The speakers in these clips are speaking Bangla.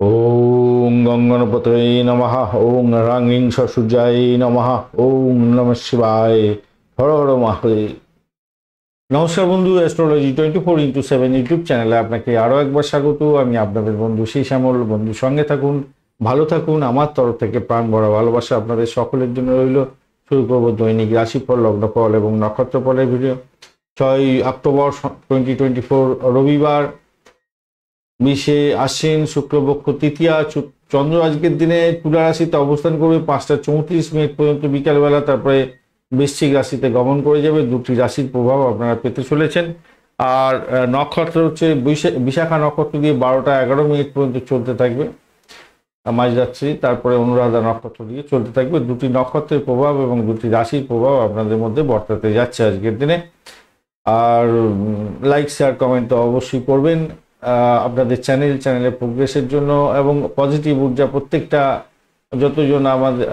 ওং গঙ্গনপতয়ে নমঃ। ওং রাঙিং সূর্যায় নমঃ। ওং নমঃ শিবায়। হর হর মহাদেব। নমস্কার বন্ধু, অ্যাস্ট্রোলজি 24x7 ইউটিউব চ্যানেলে আপনাকে আরও একবার স্বাগত। আমি আপনাদের বন্ধু শ্রী শ্যামল। বন্ধু সঙ্গে থাকুন, ভালো থাকুন। আমার তরফ থেকে প্রাণ ভরা ভালোবাসা আপনাদের সকলের জন্য রইল। শুরু করব দৈনিক রাশিফল, লগ্নফল এবং নক্ষত্রফলের ভিডিও। 6 অক্টোবর 2024 রবিবার, 20 আশ্বিন, শুক্লপক্ষ তৃতীয়া। চন্দ্র আজকের দিনে তুলা রাশিতে অবস্থান করবে 5টা 34 মিনিট পর্যন্ত বিকালবেলা, তারপরে বৃশ্চিক রাশিতে গমন করে যাবে। দুটি রাশির প্রভাব আপনারা পেতে চলেছেন। আর নক্ষত্র হচ্ছে বিশাখা নক্ষত্র দিয়ে 12টা 11 মিনিট পর্যন্ত চলতে থাকবে মাঝরাত্রি, তারপরে অনুরাধা নক্ষত্র দিয়ে চলতে থাকবে। দুটি নক্ষত্রের প্রভাব এবং দুটি রাশির প্রভাব আপনাদের মধ্যে বর্তাতে যাচ্ছে আজকের দিনে। আর লাইক শেয়ার কমেন্ট তো অবশ্যই করবেন আপনাদের চ্যানেলের প্রোগ্রেসের জন্য এবং পজিটিভ ঊর্জা প্রত্যেকটা যতজন আমাদের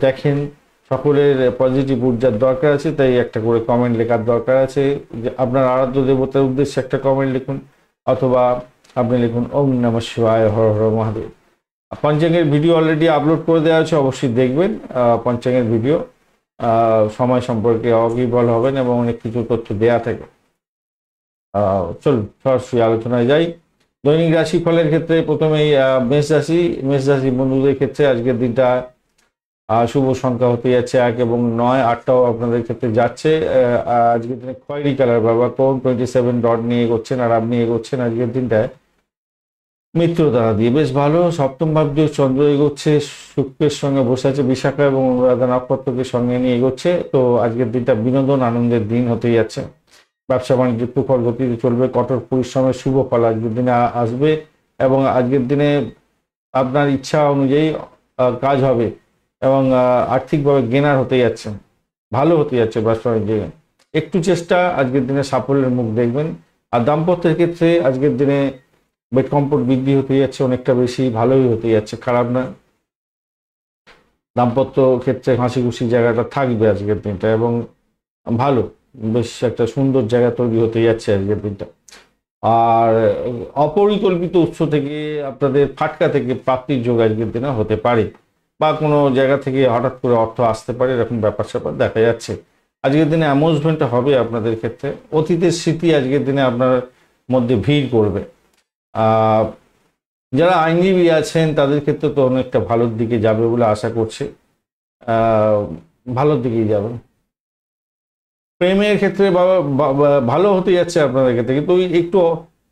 দেখেন সকলের পজিটিভ ঊর্জার দরকার আছে, তাই একটা করে কমেন্ট লেখার দরকার আছে। যে আপনার আরাধ্য দেবতার উদ্দেশ্যে একটা কমেন্ট লিখুন, অথবা আপনি লিখুন ওং নমঃ শিবায়, Har Har Mahadev. পঞ্চাঙ্গের video already upload করে দেওয়া আছে, অবশ্যই দেখবেন পঞ্চাঙ্গের ভিডিও। সময় সম্পর্কে অগিবল হবেন এবং অনেক কিছু তথ্য দেয়া থাকে। চলুন সরাসরি আলোচনায় যাই। দৈনিক রাশি ফলের ক্ষেত্রে প্রথমেই মেষ রাশি বন্ধুদের ক্ষেত্রে আজকের দিনটা শুভ সংখ্যা হতে যাচ্ছে 1 এবং 9। 8টাও আপনাদের ক্ষেত্রে যাচ্ছে। আজকের দিনে খয়েরি কালার ব্যবহার করুন। 27 ডট নিয়ে এগোচ্ছেন, আর আপনি এগোচ্ছেন আজকের দিনটায় মিত্র দ্বারা দিয়ে, বেশ ভালো। সপ্তম ভাব দিয়ে চন্দ্র এগোচ্ছে, শুক্রের সঙ্গে বসে আছে, বিশাখা এবং অনুরাধা নক্ষত্রকে সঙ্গে নিয়ে এগোচ্ছে। তো আজকের দিনটা বিনোদন আনন্দের দিন হতে যাচ্ছে। ব্যবসা বাণিজ্য তুখর গতিতে চলবে। কঠোর পরিশ্রমের শুভ ফল আজকের দিনে আসবে এবং আজকের দিনে আপনার ইচ্ছা অনুযায়ী কাজ হবে এবং আর্থিকভাবে গেনার হতে যাচ্ছে, ভালো হতে যাচ্ছে ব্যবসা বাণিজ্যে। একটু চেষ্টা, আজকের দিনে সাফল্যের মুখ দেখবেন। আর দাম্পত্যের ক্ষেত্রে আজকের দিনে বেড কমফোর্ট বৃদ্ধি হতে যাচ্ছে, অনেকটা বেশি, ভালোই হতে যাচ্ছে, খারাপ না। দাম্পত্য ক্ষেত্রে হাসি খুশি জায়গাটা থাকবে আজকের দিনটা এবং ভালো, বেশ একটা সুন্দর জায়গা তৈরি হতে যাচ্ছে আজকের দিনটা। আর অপরিকল্পিত উৎস থেকে আপনাদের ফাটকা থেকে প্রাপ্তির যোগ আজকের দিনে হতে পারে, বা কোনো জায়গা থেকে হঠাৎ করে অর্থ আসতে পারে, এরকম ব্যাপার স্যাপার দেখা যাচ্ছে। আজকের দিনে অ্যামুজমেন্ট হবে আপনাদের ক্ষেত্রে। অতীতের স্মৃতি আজকের দিনে আপনার মধ্যে ভিড় করবে। যারা আইনজীবী আছেন তাদের ক্ষেত্রে তো অনেকটা ভালোর দিকে যাবে বলে আশা করছি, ভালোর দিকেই যাবে। প্রেমের ক্ষেত্রে ভালো হতে যাচ্ছে আপনাদের ক্ষেত্রে, কিন্তু ওই একটু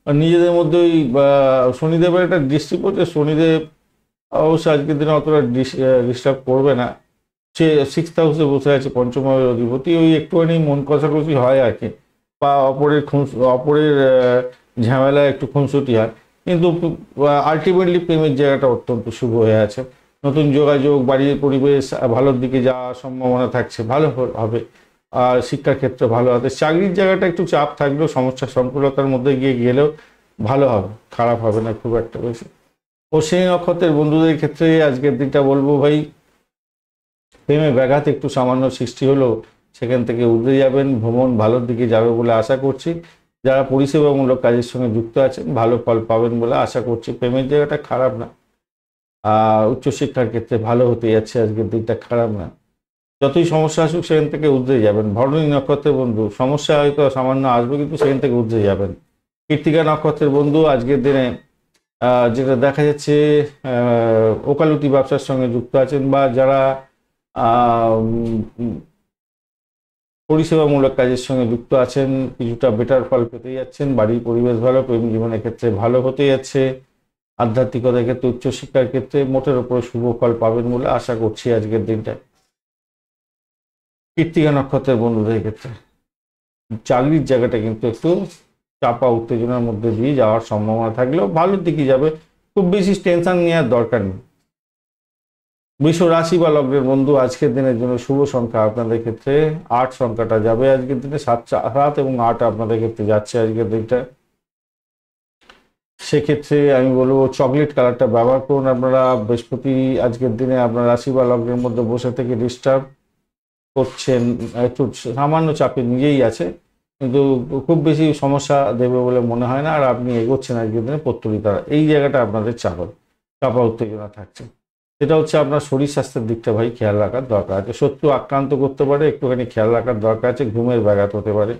নিজেদের মধ্যে ওই শনিদেবের একটা দৃষ্টি পড়ছে। শনিদেব অবশ্য আজকের দিনে অতটা ডিস্টার্ব করবে না, সে 6th হাউসে বসে আছে, পঞ্চমের অধিপতি। ওই একটুখানি মন কষাকষি হয় আর কি, বা অপরের ঝামেলায় একটু খুনসুটি হয়, কিন্তু আলটিমেটলি প্রেমের জায়গাটা অত্যন্ত শুভ হয়ে আছে। নতুন যোগাযোগ, বাড়ির পরিবেশ ভালোর দিকে যাওয়ার সম্ভাবনা থাকছে, ভালো হবে। আর শিক্ষার ক্ষেত্রে ভালো হবে। চাকরির জায়গাটা একটু চাপ থাকলেও, সমস্যা সংকুলতার মধ্যে গেলেও ভালো হবে, খারাপ হবে না খুব একটা বেশি। অশ্বিনী নক্ষত্রের বন্ধুদের ক্ষেত্রে আজকের দিনটা বলবো ভাই, প্রেমে ব্যাঘাত একটু সামান্য সৃষ্টি হলেও সেখান থেকে উঠে যাবেন, ভ্রমণ ভালোর দিকে যাবে বলে আশা করছি। যারা পরিষেবামূলক কাজের সঙ্গে যুক্ত আছেন ভালো ফল পাবেন বলে আশা করছি। প্রেমের জায়গাটা খারাপ না। উচ্চশিক্ষার ক্ষেত্রে ভালো হতে যাচ্ছে আজকের দিনটা, খারাপ না। যতই সমস্যা আসুক সেখান থেকে উঠে যাবেন। ভরণী নক্ষত্রের বন্ধু, সমস্যা হয়তো সামান্য আসবে, কিন্তু সেখান থেকে উঠে যাবেন। কৃত্তিকা নক্ষত্রের বন্ধু আজকের দিনে যেটা দেখা যাচ্ছে, ওকালতি ব্যবসার সঙ্গে যুক্ত আছেন, বা যারা পরিষেবামূলক কাজের সঙ্গে যুক্ত আছেন, কিছুটা বেটার ফল পেতে যাচ্ছেন। বাড়ির পরিবেশ ভালো, প্রেম জীবনের ক্ষেত্রে ভালো হতে যাচ্ছে। আধ্যাত্মিকতার ক্ষেত্রে, উচ্চশিক্ষার ক্ষেত্রে মোটের উপরে শুভ ফল পাবেন বলে আশা করছি আজকের দিনটায়। কৃত্তিকা নক্ষত্রের বন্ধুদের ক্ষেত্রে চাকরির জায়গাটা কিন্তু একটু চাপা উত্তেজনার মধ্যে দিয়ে যাওয়ার সম্ভাবনা থাকলেও ভালোর দিকে যাবে, খুব বেশি টেনশন নেওয়ার দরকার নেই। বৃষ রাশি বা লগ্নের বন্ধু আজকের দিনের জন্য শুভ সংখ্যা আপনাদের ক্ষেত্রে 8 সংখ্যাটা যাবে আজকের দিনে। 7 এবং 8 আপনাদের ক্ষেত্রে যাচ্ছে আজকের দিনটা। সেক্ষেত্রে আমি বলবো চকলেট কালারটা ব্যবহার করুন আপনারা। বৃহস্পতি আজকের দিনে আপনার রাশি বা লগ্নের মধ্যে বসে থেকে ডিস্টার্ব করছেন, একটু সামান্য চাপে নিজেই আছে, কিন্তু খুব বেশি সমস্যা দেবে বলে মনে হয় না। আর আপনি এগোচ্ছেন আজকের দিনে পত্তলিকা, এই জায়গাটা আপনাদের চাপ হবে। চাপা উত্তেজনা থাকছে। সেটা হচ্ছে আপনার শরীর স্বাস্থ্যের দিকটা ভাই খেয়াল রাখার দরকার আছে। শত্রু আক্রান্ত করতে পারে, একটুখানি খেয়াল রাখার দরকার আছে। ঘুমের ব্যাঘাত হতে পারে।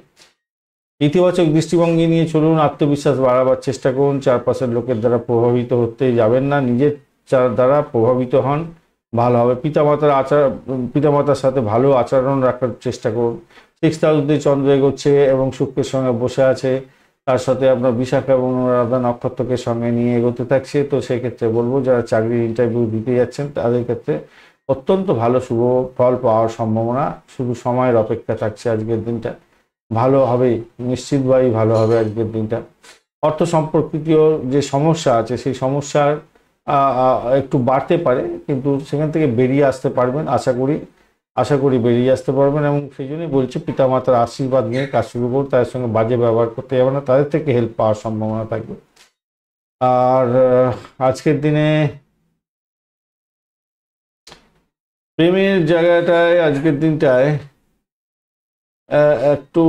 ইতিবাচক দৃষ্টিভঙ্গি নিয়ে চলুন, আত্মবিশ্বাস বাড়াবার চেষ্টা করুন। চারপাশের লোকের দ্বারা প্রভাবিত হতে যাবেন না, নিজের দ্বারা প্রভাবিত হন, ভালো হবে। পিতামাতার সাথে ভালো আচরণ রাখার চেষ্টা করুন। 6th হাউসে চন্দ্র এগোচ্ছে এবং শুক্রের সঙ্গে বসে আছে, তার সাথে আপনার বিশাখা এবং অনুরাধা নক্ষত্রকে সঙ্গে নিয়ে এগোতে থাকছে। তো সেক্ষেত্রে বলবো যারা চাকরির ইন্টারভিউ দিতে যাচ্ছেন তাদের ক্ষেত্রে অত্যন্ত ভালো শুভ ফল পাওয়ার সম্ভাবনা, শুধু সময়ের অপেক্ষা থাকছে। আজকের দিনটা ভালো হবে, নিশ্চিতভাবেই ভালো হবে আজকের দিনটা। অর্থ সম্পর্কিত যে সমস্যা আছে সেই সমস্যার একটু বাড়তে পারে, কিন্তু সেখান থেকে বেরিয়ে আসতে পারবেন আশা করি বেরিয়ে আসতে পারবেন। এবং সেই জন্যই বলছি পিতামাতার আশীর্বাদ নিয়ে কাজ শুরু করুন, তাদের সঙ্গে বাজে ব্যবহার করতে যাবে না, তাদের থেকে হেল্প পাওয়ার সম্ভাবনা থাকবে। আর আজকের দিনে প্রেমের জায়গাটায় আজকের দিনটায় একটু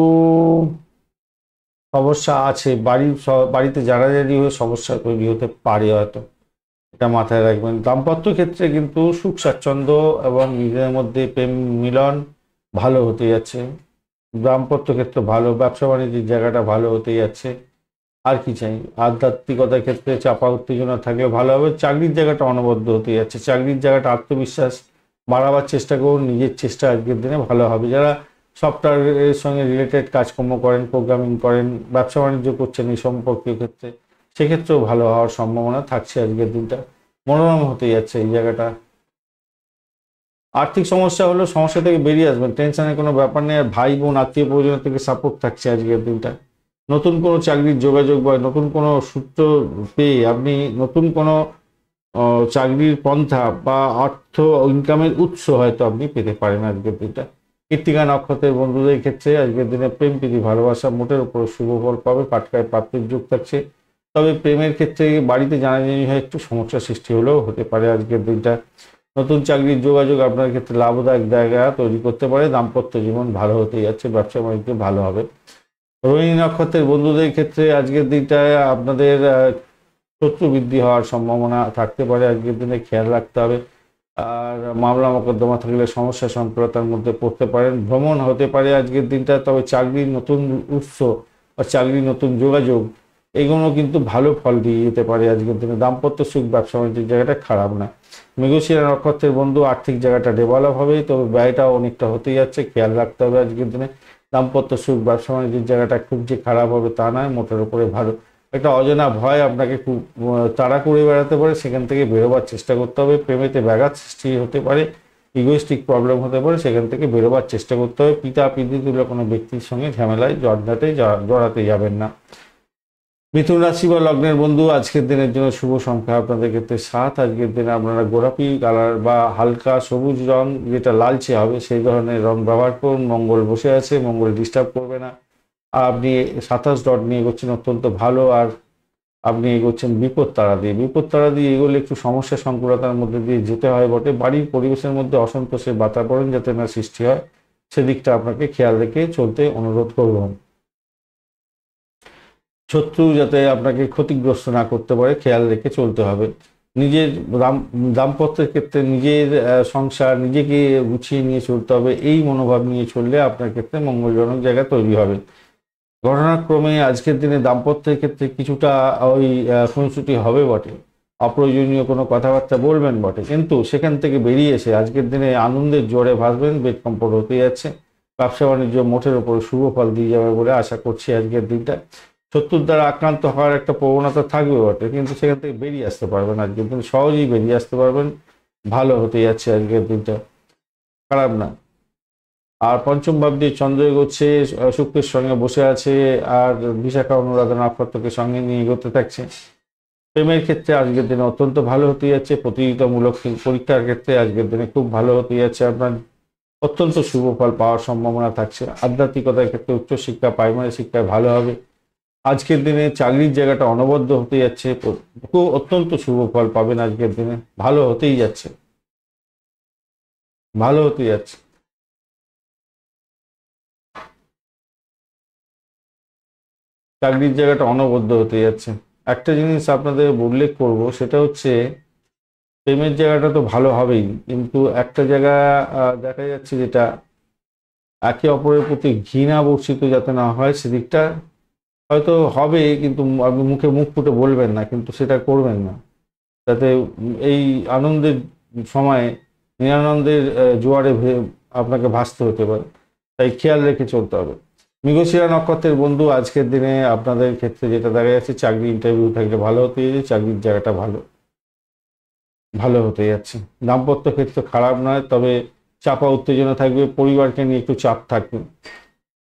সমস্যা আছে। বাড়িতে জারাজারি হয়ে সমস্যা তৈরি হতে পারে হয়তো, এটা মাথায় রাখবেন। দাম্পত্য ক্ষেত্রে কিন্তু সুখ স্বাচ্ছন্দ্য এবং নিজেদের মধ্যে প্রেম মিলন ভালো হতে যাচ্ছে। দাম্পত্য ক্ষেত্রে ভালো, ব্যবসা বাণিজ্যের জায়গাটা ভালো হতে যাচ্ছে। আর কি চাই? আধ্যাত্মিকতার ক্ষেত্রে চাপা উত্তেজনা থাকলে ভালো হবে। চাকরির জায়গাটা অনবদ্য হতে যাচ্ছে। চাকরির জায়গাটা আত্মবিশ্বাস বাড়াবার চেষ্টা করুন, নিজের চেষ্টা আজকের দিনে ভালো হবে। যারা সফটওয়্যারের সঙ্গে রিলেটেড কাজকর্ম করেন, প্রোগ্রামিং করেন, ব্যবসা বাণিজ্য করছেন এই সম্পর্কীয় ক্ষেত্রে, সেক্ষেত্রেও ভালো হওয়ার সম্ভাবনা থাকছে। আজকের দিনটা মনোরম হতে যাচ্ছে এই জায়গাটা। আর্থিক সমস্যা হলো, সমস্যা থেকে বেরিয়ে আসবেন, টেনশনের কোনো ব্যাপার নেই। আর ভাই বোন আত্মীয় পরিজন থেকে সাপোর্ট থাকছে আজকের দিনটা। নতুন কোনো চাকরির যোগাযোগ বা নতুন কোনো সূত্র পেয়ে আপনি নতুন কোনো চাকরির পন্থা বা অর্থ ইনকামের উৎস হয়তো আপনি পেতে পারেন আজকের দিনটা। কৃত্তিকা নক্ষত্রের বন্ধুদের ক্ষেত্রে আজকের দিনে প্রেম প্রীতি ভালোবাসা মোটের উপর শুভ ফল পাবে। পাটকায় প্রাপ্তির যোগ থাকছে। তবে প্রেমের ক্ষেত্রে বাড়িতে জানাজানি হয়ে একটু সমস্যার সৃষ্টি হলেও হতে পারে আজকের দিনটা। নতুন চাকরির যোগাযোগ আপনার ক্ষেত্রে লাভদায়ক জায়গা তৈরি করতে পারে। দাম্পত্য জীবন ভালো হতে যাচ্ছে, ব্যবসা বাণিজ্য ভালো হবে। রোহিণী নক্ষত্রের বন্ধুদের ক্ষেত্রে আজকের দিনটায় আপনাদের শত্রু বৃদ্ধি হওয়ার সম্ভাবনা থাকতে পারে। আজকের দিনে খেয়াল রাখতে হবে। আর মামলা মোকদ্দমা থাকলে সমস্যা সংকুলতার মধ্যে পড়তে পারেন। ভ্রমণ হতে পারে আজকের দিনটা। তবে চাকরির নতুন উৎস বা চাকরির নতুন যোগাযোগ এগুলো কিন্তু ভালো ফল দিয়ে যেতে পারে আজকের দিনে। দাম্পত্য সুখ ব্যবসা বাণিজ্যের জায়গাটা খারাপ না। মৃগশিরা নক্ষত্রের বন্ধু আর্থিক জায়গাটা ডেভেলপ হবে, তবে ব্যয়টাও অনেকটা হতে যাচ্ছে, খেয়াল রাখতে হবে আজকের দিনে। দাম্পত্য সুখ ব্যবসা বাণিজ্যের জায়গাটা খুব যে খারাপ হবে তা নয়, মোটের উপরে ভালো। একটা অজানা ভয় আপনাকে খুব তাড়া করে বেড়াতে পারে, সেখান থেকে বেরোবার চেষ্টা করতে হবে। প্রেমেতে ব্যাঘাত সৃষ্টি হতে পারে, ইগোইস্টিক প্রবলেম হতে পারে, সেখান থেকে বেরোবার চেষ্টা করতে হবে। পিতা তুল্য কোনো ব্যক্তির সঙ্গে ঝামেলায় জড়াতে যাবেন না। মিথুন রাশি বা লগ্নের বন্ধু আজকের দিনের জন্য শুভ সংখ্যা আপনাদের ক্ষেত্রে 7। আজকের দিনে আপনারা গোলাপি কালার বা হালকা সবুজ রং, যেটা লালচে হবে সেই ধরনের রং ব্যবহার করুন। মঙ্গল বসে আছে, মঙ্গল ডিস্টার্ব করবে না। আপনি 27 ডট নিয়ে এগোচ্ছেন, অত্যন্ত ভালো। আর আপনি এগোচ্ছেন বিপদ তারা দিয়ে এগোলে একটু সমস্যা সংকুলতার মধ্যে দিয়ে যেতে হয় বটে। বাড়ির পরিবেশের মধ্যে অসন্তোষের বাতাবরণ যাতে না সৃষ্টি হয় সেদিকটা আপনাকে খেয়াল রেখে চলতে অনুরোধ করব। শত্রু যাতে আপনাকে ক্ষতিগ্রস্ত না করতে পারে খেয়াল রেখে চলতে হবে। নিজের দাম্পত্যের ক্ষেত্রে নিজের সংসার নিজেকে গুছিয়ে নিয়ে চলতে হবে। এই মনোভাব নিয়ে চললে আপনার ক্ষেত্রে মঙ্গলজনক জায়গা তৈরি হবে। ঘটনাক্রমে আজকের দিনে দাম্পত্যের ক্ষেত্রে কিছুটা ওই খুনসুটি হবে বটে, অপ্রয়োজনীয় কোনো কথাবার্তা বলবেন বটে, কিন্তু সেখান থেকে বেরিয়ে এসে আজকের দিনে আনন্দের জোরে ভাসবেন। বেড কম্পোর্ট হতে যাচ্ছে। ব্যবসা বাণিজ্য মোটের উপর শুভ ফল দিয়ে যাবে বলে আশা করছি আজকের দিনটা। শত্রুর দ্বারা আক্রান্ত হওয়ার একটা প্রবণতা থাকবে বটে, কিন্তু সেখান থেকে বেরিয়ে আসতে পারবেন আজকের দিন, সহজেই বেরিয়ে আসতে পারবেন। ভালো হতে যাচ্ছে আজকের দিনটা, খারাপ না। আর পঞ্চম ভাব দিয়ে চন্দ্র এগোচ্ছে, শুক্রের সঙ্গে বসে আছে, আর বিশাখা অনুরাধা নক্ষত্রকে সঙ্গে নিয়ে এগোতে থাকছে। প্রেমের ক্ষেত্রে আজকের দিনে অত্যন্ত ভালো হতে যাচ্ছে। প্রতিযোগিতামূলক পরীক্ষার ক্ষেত্রে আজকের দিনে খুব ভালো হতে যাচ্ছে আপনার, অত্যন্ত শুভ ফল পাওয়ার সম্ভাবনা থাকছে। আধ্যাত্মিকতার ক্ষেত্রে উচ্চশিক্ষা প্রাইমারি শিক্ষায় ভালো হবে। আজকের দিনে চাকরির জায়গাটা অনবদ্য হতে যাচ্ছে, খুব অত্যন্ত শুভ ফল পাবেন আজকের দিনে, ভালো হতেই যাচ্ছে, ভালো হতে যাচ্ছে। চাকরির জায়গাটা অনবদ্য হতে যাচ্ছে। একটা জিনিস আপনাদের উল্লেখ করব, সেটা হচ্ছে প্রেমের জায়গাটা তো ভালো হবেই, কিন্তু একটা জায়গা দেখা যাচ্ছে যেটা একে অপরের প্রতি ঘৃণা বর্ষিত যাতে না হয় সেদিকটা হয়তো হবে, কিন্তু আপনি মুখে মুখ ফুটে বলবেন না, কিন্তু সেটা করবেন না, যাতে এই আনন্দের সময়ে নিরানন্দের জোয়ারে আপনাকে ভাসতে হতে পারে, তাই খেয়াল রেখে চলতে হবে। মৃগশিরা নক্ষত্রের বন্ধু, আজকের দিনে আপনাদের ক্ষেত্রে যেটা দেখা যাচ্ছে, চাকরি ইন্টারভিউ থাকলে ভালো হতে যাচ্ছে, চাকরির জায়গাটা ভালো ভালো হতে যাচ্ছে। দাম্পত্য ক্ষেত্রে খারাপ নয়, তবে চাপা উত্তেজনা থাকবে, পরিবারকে নিয়ে একটু চাপ থাকবে।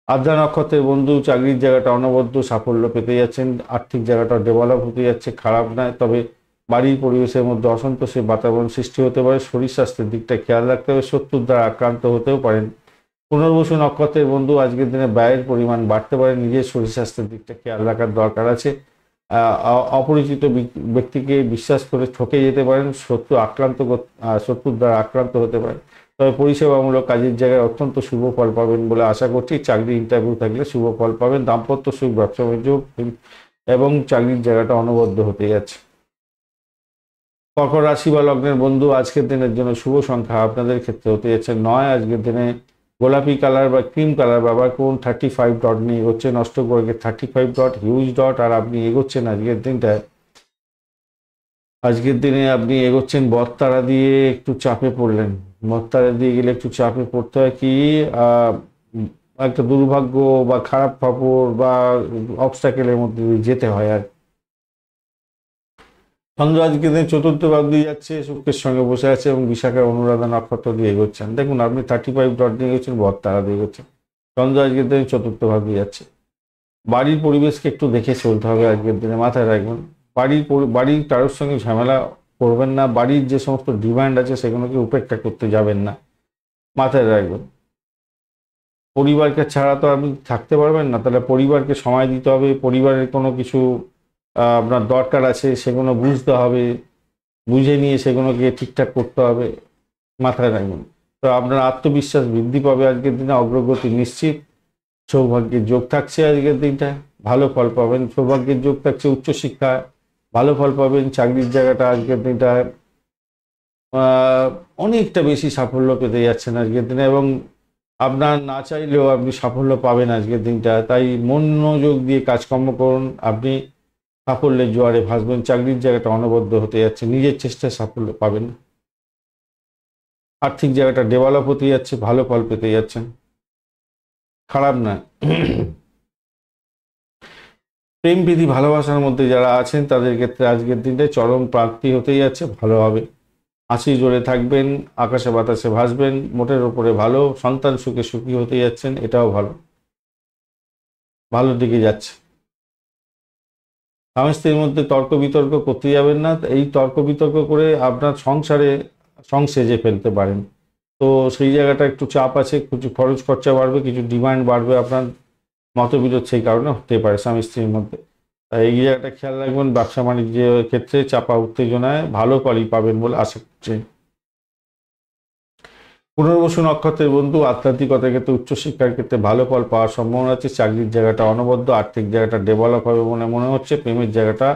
আদ্রা নক্ষত্রের বন্ধু, চাকরির জায়গাটা অনবদ্য সাফল্য পেতে যাচ্ছেন, আর্থিক জায়গাটা ডেভেলপ হতে যাচ্ছে, খারাপ নয়, তবে বাড়ির পরিবেশের মধ্যে অসন্তোষের বাতাবরণ সৃষ্টি হতে পারে, শরীর স্বাস্থ্যের দিকটা খেয়াল রাখতে হবে, শত্রুর দ্বারা আক্রান্ত হতেও পারেন। পুনর্বসু নক্ষত্রের বন্ধু, আজকের দিনে ব্যয়ের পরিমাণ বাড়তে পারে, নিজের শরীর স্বাস্থ্যের দিকটা খেয়াল রাখার দরকার আছে। অপরিচিত ব্যক্তিকে বিশ্বাস করে ঠকে যেতে পারেন, শত্রুর দ্বারা আক্রান্ত হতে পারেন, তবে পরিষেবামূলক কাজের জায়গায় অত্যন্ত শুভ ফল পাবেন বলে আশা করছি। চাকরি ইন্টারভিউ থাকলে শুভ ফল পাবেন, দাম্পত্য সুখ, ব্যবসা বাণিজ্য এবং চাকরির জায়গাটা অনবদ্য হতে যাচ্ছে। কর্কট রাশি বা লগ্নের বন্ধু, আজকের দিনের জন্য শুভ সংখ্যা আপনাদের ক্ষেত্রে হতে যাচ্ছে 9। আজকের দিনে গোলাপি কালার বা ক্রিম কালার ব্যবহার করুন। 35 ডট নিয়ে এগোচ্ছেন, অষ্টগ্রহের 35 ডট হিউজ ডট, আর আপনি এগোচ্ছেন আজকের দিনটায়। আজকের দিনে আপনি এগোচ্ছেন বটতারা দিয়ে, একটু চাপে পড়লেন। বটতারা দিয়ে গেলে একটু চাপে পড়তে হয় কি, একটা দুর্ভাগ্য বা খারাপ খবর বা অবস্টাকেলের মধ্যে দিয়ে যেতে হয়। আর চন্দ্র আজকের দিনে চতুর্থ ভাব দিয়ে যাচ্ছে, শুক্রের সঙ্গে বসে আছে এবং বিশাখার অনুরাধা নক্ষত্র দিয়ে এগোচ্ছেন। দেখুন, আপনি 35 ডট দিয়ে এগোচ্ছেন, বটতারা দিয়ে এগোচ্ছেন, চন্দ্র আজকের দিনে চতুর্থ ভাব দিয়ে যাচ্ছে। বাড়ির পরিবেশকে একটু দেখে চলতে হবে আজকের দিনে, মাথায় রাখবেন। বাড়ির কারোর সঙ্গে ঝামেলা করবেন না, বাড়ির যে সমস্ত ডিমান্ড আছে সেগুলোকে উপেক্ষা করতে যাবেন না, মাথায় রাখবেন। পরিবারকে ছাড়া তো আপনি থাকতে পারবেন না, তাহলে পরিবারকে সময় দিতে হবে, পরিবারের কোনো কিছু আপনার দরকার আছে সেগুলো বুঝতে হবে, বুঝে নিয়ে সেগুলোকে ঠিকঠাক করতে হবে, মাথায় রাখবেন। তো আপনার আত্মবিশ্বাস বৃদ্ধি পাবে আজকের দিনে, অগ্রগতি নিশ্চিত। সৌভাগ্যের যোগ থাকছে আজকের দিনটা, ভালো ফল পাবেন। সৌভাগ্যের যোগ থাকছে উচ্চশিক্ষা, ভালো ফল পাবেন। চাকরির জায়গাটা আজকের দিনটা অনেকটা বেশি সাফল্য পেতে যাচ্ছেন আজকের দিনে, এবং আপনার না চাইলেও আপনি সাফল্য পাবেন আজকের দিনটা। তাই মনোযোগ দিয়ে কাজকর্ম করুন, আপনি সাফল্যের জোয়ারে ভাসবেন। চাকরির জায়গাটা অনবদ্য হতে যাচ্ছে, নিজের চেষ্টায় সাফল্য পাবেন। আর্থিক জায়গাটা ডেভেলপ হতে যাচ্ছে, ভালো ফল পেতে যাচ্ছেন, খারাপ না। প্রেম প্রীতি ভালোবাসার মধ্যে যারা আছেন তাদের ক্ষেত্রে আজকের দিনটায় চরম প্রাপ্তি হতেই যাচ্ছে, ভালো হবে। হাসি জোরে থাকবেন, আকাশে বাতাসে ভাসবেন, মোটের ওপরে ভালো। সন্তান সুখে সুখী হতে যাচ্ছেন, এটাও ভালো, ভালো দিকে যাচ্ছে। স্বামী স্ত্রীর মধ্যে তর্ক বিতর্ক করতে যাবেন না, এই তর্ক বিতর্ক করে আপনার সংসারে সংসেজে ফেলতে পারেন। তো সেই জায়গাটা একটু চাপ আছে, কিছু খরচ খরচা বাড়বে, কিছু ডিমান্ড বাড়বে, আপনার মতবিরোধ সেই কারণে হতে পারে স্বামী স্ত্রীর মধ্যে। তাই এই জায়গাটা খেয়াল রাখবেন। ব্যবসা বাণিজ্যের ক্ষেত্রে চাপা উত্তেজনায় ভালো ফলই পাবেন বলে আশা করছি। পুনর্বসু নক্ষত্রের বন্ধু, আধ্যাত্মিকতার ক্ষেত্রে উচ্চশিক্ষার ক্ষেত্রে ভালো ফল পাওয়ার সম্ভাবনা আছে। চাকরির জায়গাটা অনবদ্য, আর্থিক জায়গাটা ডেভেলপ হবে বলে মনে হচ্ছে। প্রেমের জায়গাটা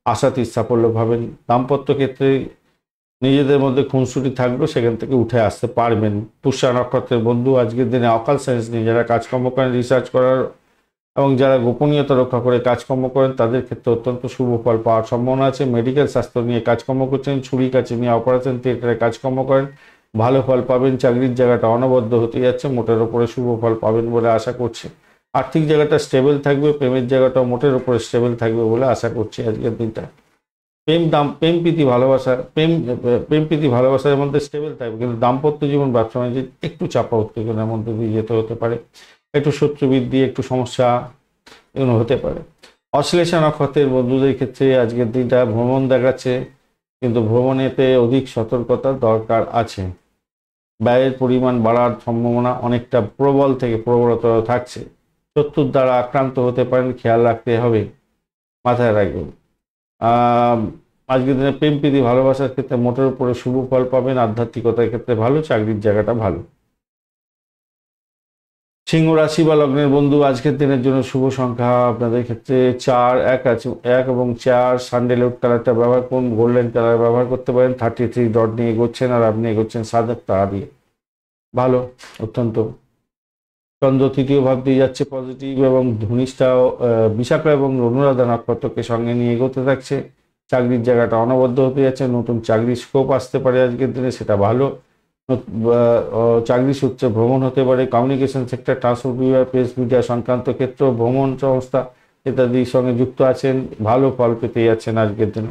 আশাতীত সাফল্য পাবেন। দাম্পত্য ক্ষেত্রে নিজেদের মধ্যে খুনসুটি থাকলেও সেখান থেকে উঠে আসতে পারবেন। পুষ্যা নক্ষত্রের বন্ধু, আজকের দিনে অকাল সায়েন্স নিয়ে যারা কাজকর্ম করেন, রিসার্চ করার এবং যারা গোপনীয়তা রক্ষা করে কাজকর্ম করেন তাদের ক্ষেত্রে অত্যন্ত শুভ ফল পাওয়ার সম্ভাবনা আছে। মেডিকেল স্বাস্থ্য নিয়ে কাজকর্ম করছেন, ছুরি কাছে নিয়ে অপারেশন থিয়েটারে কাজকর্ম করেন, ভালো ফল পাবেন। চাকরির জায়গাটা অনবদ্য হতে যাচ্ছে, মোটের ওপরে শুভ ফল পাবেন বলে আশা করছি। আর্থিক জায়গাটা স্টেবল থাকবে, প্রেমের জায়গাটাও মোটের ওপরে স্টেবল থাকবে বলে আশা করছি আজকের দিনটা। প্রেম প্রীতি ভালোবাসার মধ্যে স্টেবল থাকবে, কিন্তু দাম্পত্য জীবন, ব্যবসা বাণিজ্যে একটু চাপা উত্তেজনার মধ্যে দিয়ে যেতে হতে পারে, একটু শত্রু বৃদ্ধি, একটু সমস্যা এগুলো হতে পারে। অশ্লেষা নক্ষত্রের বন্ধুদের ক্ষেত্রে আজকের দিনটা ভ্রমণ দেখাচ্ছে, কিন্তু ভ্রমণেতে অধিক সতর্কতার দরকার আছে। ব্যয়ের পরিমাণ বাড়ার সম্ভাবনা অনেকটা প্রবল থেকে প্রবলতর থাকছে। শত্রুর দ্বারা আক্রান্ত হতে পারেন, খেয়াল রাখতে হবে, মাথায় রাখবেন। আজকের দিনে প্রেম প্রীতি ভালোবাসার ক্ষেত্রে মোটের উপরে শুভ ফল পাবেন। আধ্যাত্মিকতার ক্ষেত্রে ভালো, চাকরির জায়গাটা ভালো। সিংহ রাশি বা লগ্নের বন্ধু, আজকের দিনের জন্য শুভ সংখ্যা আপনাদের ক্ষেত্রে 4, 1 আছে, 1 এবং 4। স্যান্ডেলউড কালারটা ব্যবহার করুন, গোল্ডেন কালার ব্যবহার করতে পারেন। 33 ডট নিয়ে এগোচ্ছেন আর আপনি এগোচ্ছেন সাধক তারা দিয়ে, ভালো অত্যন্ত। চন্দ্র তৃতীয় ভাব দিয়ে যাচ্ছে পজিটিভ, এবং ধনিষ্ঠা, বিশাখা এবং অনুরাধা নক্ষত্রকে সঙ্গে নিয়ে এগোতে থাকছে। চাকরির জায়গাটা অনবদ্য হতে যাচ্ছে, নতুন চাকরির স্কোপ আসতে পারে আজকের দিনে, সেটা ভালো। চাকরি সূত্রে ভ্রমণ হতে পারে, কমিউনিকেশন সেক্টর, ট্রান্সপোর্ট বিভাগ, প্রেস মিডিয়া সংক্রান্ত ক্ষেত্র, ভ্রমণ সংস্থা ইত্যাদির সঙ্গে যুক্ত আছেন, ভালো ফল পেতে যাচ্ছেন আজকের দিনে।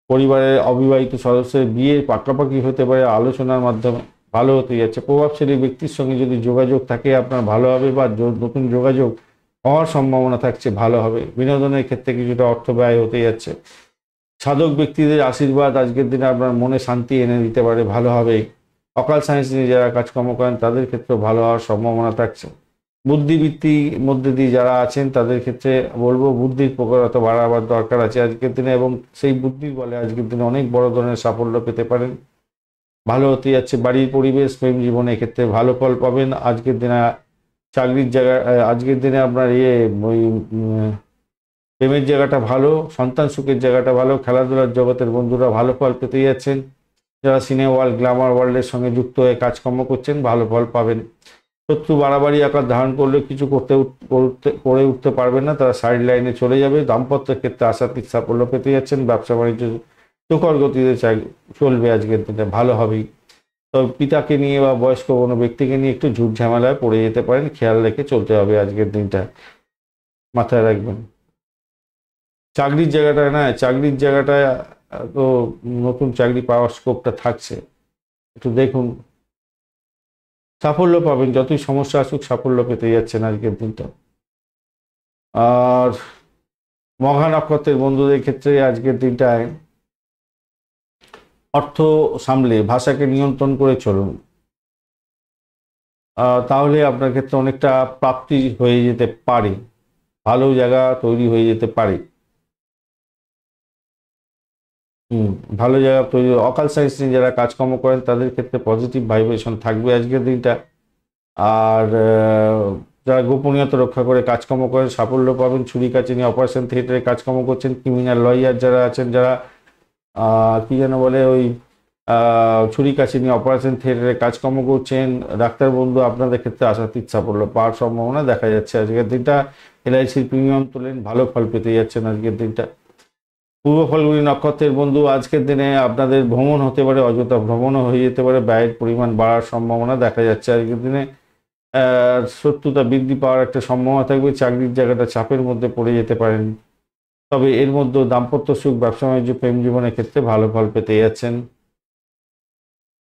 পরিবারের অবিবাহিত সদস্যের বিয়ে পাকাপাকি হতে পারে আলোচনার মাধ্যমে, ভালো হতে যাচ্ছে। প্রভাবশালী ব্যক্তির সঙ্গে যদি যোগাযোগ থাকে আপনার ভালো হবে, বা নতুন যোগাযোগ হওয়ার সম্ভাবনা থাকছে, ভালো হবে। বিনোদনের ক্ষেত্রে কিছুটা অর্থ ব্যয় হতে যাচ্ছে। সাধক ব্যক্তিদের আশীর্বাদ আজকের দিনে আপনার মনে শান্তি এনে দিতে পারে, ভালো হবে। অকাল সায়েন্স নিয়ে যারা কাজকর্ম করেন তাদের ক্ষেত্রে ভালো হওয়ার সম্ভাবনা থাকছে। বুদ্ধিবৃত্তির মধ্যে দিয়ে যারা আছেন তাদের ক্ষেত্রে বলবো বুদ্ধির প্রখরতা বাড়াবার দরকার আছে আজকের দিনে, এবং সেই বুদ্ধির বলে আজকের দিনে অনেক বড় ধরনের সাফল্য পেতে পারেন, ভালো হতে যাচ্ছে। বাড়ির পরিবেশ, প্রেম জীবনে ক্ষেত্রে ভালো ফল পাবেন আজকের দিনে। চাকরির জায়গা, আজকের দিনে আপনার ওই প্রেমের জায়গাটা ভালো, সন্তান সুখের জায়গাটা ভালো। খেলাধুলার জগতের বন্ধুরা ভালো ফল পেতে যাচ্ছেন। যারা সিনে ওয়ার্ল্ড, গ্ল্যামার ওয়ার্ল্ডের সঙ্গে যুক্ত হয়ে কাজকর্ম করছেন, ভালো ফল পাবেন। শত্রু বাড়াবাড়ি আকার ধারণ করলে কিছু করে উঠতে পারবেন না, তারা সাইড লাইনে চলে যাবে। দাম্পত্যের ক্ষেত্রে আশাতীত সাফল্য পেতে যাচ্ছেন। ব্যবসা বাণিজ্য তুখর গতিতে চলবে আজকের দিনে, ভালো হবেই। তবে পিতাকে নিয়ে বা বয়স্ক কোনো ব্যক্তিকে নিয়ে একটু ঝুট ঝামেলায় পড়ে যেতে পারেন, খেয়াল রেখে চলতে হবে আজকের দিনটা, মাথায় রাখবেন। চাকরির জায়গাটায় চাকরির জায়গাটায় তো নতুন চাকরি পাওয়ার স্কোপটা থাকছে, একটু দেখুন, সাফল্য পাবেন। যতই সমস্যা আসুক সাফল্য পেতে যাচ্ছেন আজকের দিনটা। আর মঘা নক্ষত্রের বন্ধুদের ক্ষেত্রে আজকের দিনটায় অর্থ সামলে ভাষাকে নিয়ন্ত্রণ করে চলুন, তাহলে আপনার ক্ষেত্রে অনেকটা প্রাপ্তি হয়ে যেতে পারে, ভালো জায়গা তৈরি হয়ে যেতে পারে। ভালো জায়গা তৈরি। অকাল সায়েন্স নিয়ে যারা কাজকর্ম করেন তাদের ক্ষেত্রে পজিটিভ ভাইব্রেশন থাকবে আজকের দিনটা। আর যারা গোপনীয়তা রক্ষা করে কাজকর্ম করেন সাফল্য পাবেন। ছুরি কাঁচি নিয়ে অপারেশন থিয়েটারে কাজকর্ম করছেন, ক্রিমিনাল লয়ার যারা আছেন, যারা কি যেন বলে ওই ছুরি কাঁচি নিয়ে অপারেশন থিয়েটারে কাজকর্ম করছেন, ডাক্তার বন্ধু, আপনাদের ক্ষেত্রে আশাতীত সাফল্য পাওয়ার সম্ভাবনা দেখা যাচ্ছে আজকের দিনটা। এলআইসির প্রিমিয়াম তোলেন, ভালো ফল পেতে যাচ্ছেন আজকের দিনটা। পূর্ব ফলগুলি নক্ষত্রের বন্ধু, আজকের দিনে আপনাদের ভ্রমণ হতে পারে, অযথা ভ্রমণও হয়ে যেতে পারে, ব্যয়ের পরিমাণ বাড়ার সম্ভাবনা দেখা যাচ্ছে আজকের দিনে। শত্রুতা বৃদ্ধি পাওয়ার একটা সম্ভাবনা থাকবে। চাকরির জায়গাটা চাপের মধ্যে পড়ে যেতে পারেন, তবে এর মধ্যে দাম্পত্য সুখ, ব্যবসা বাণিজ্য, প্রেম জীবনের ক্ষেত্রে ভালো ফল পেতে যাচ্ছেন।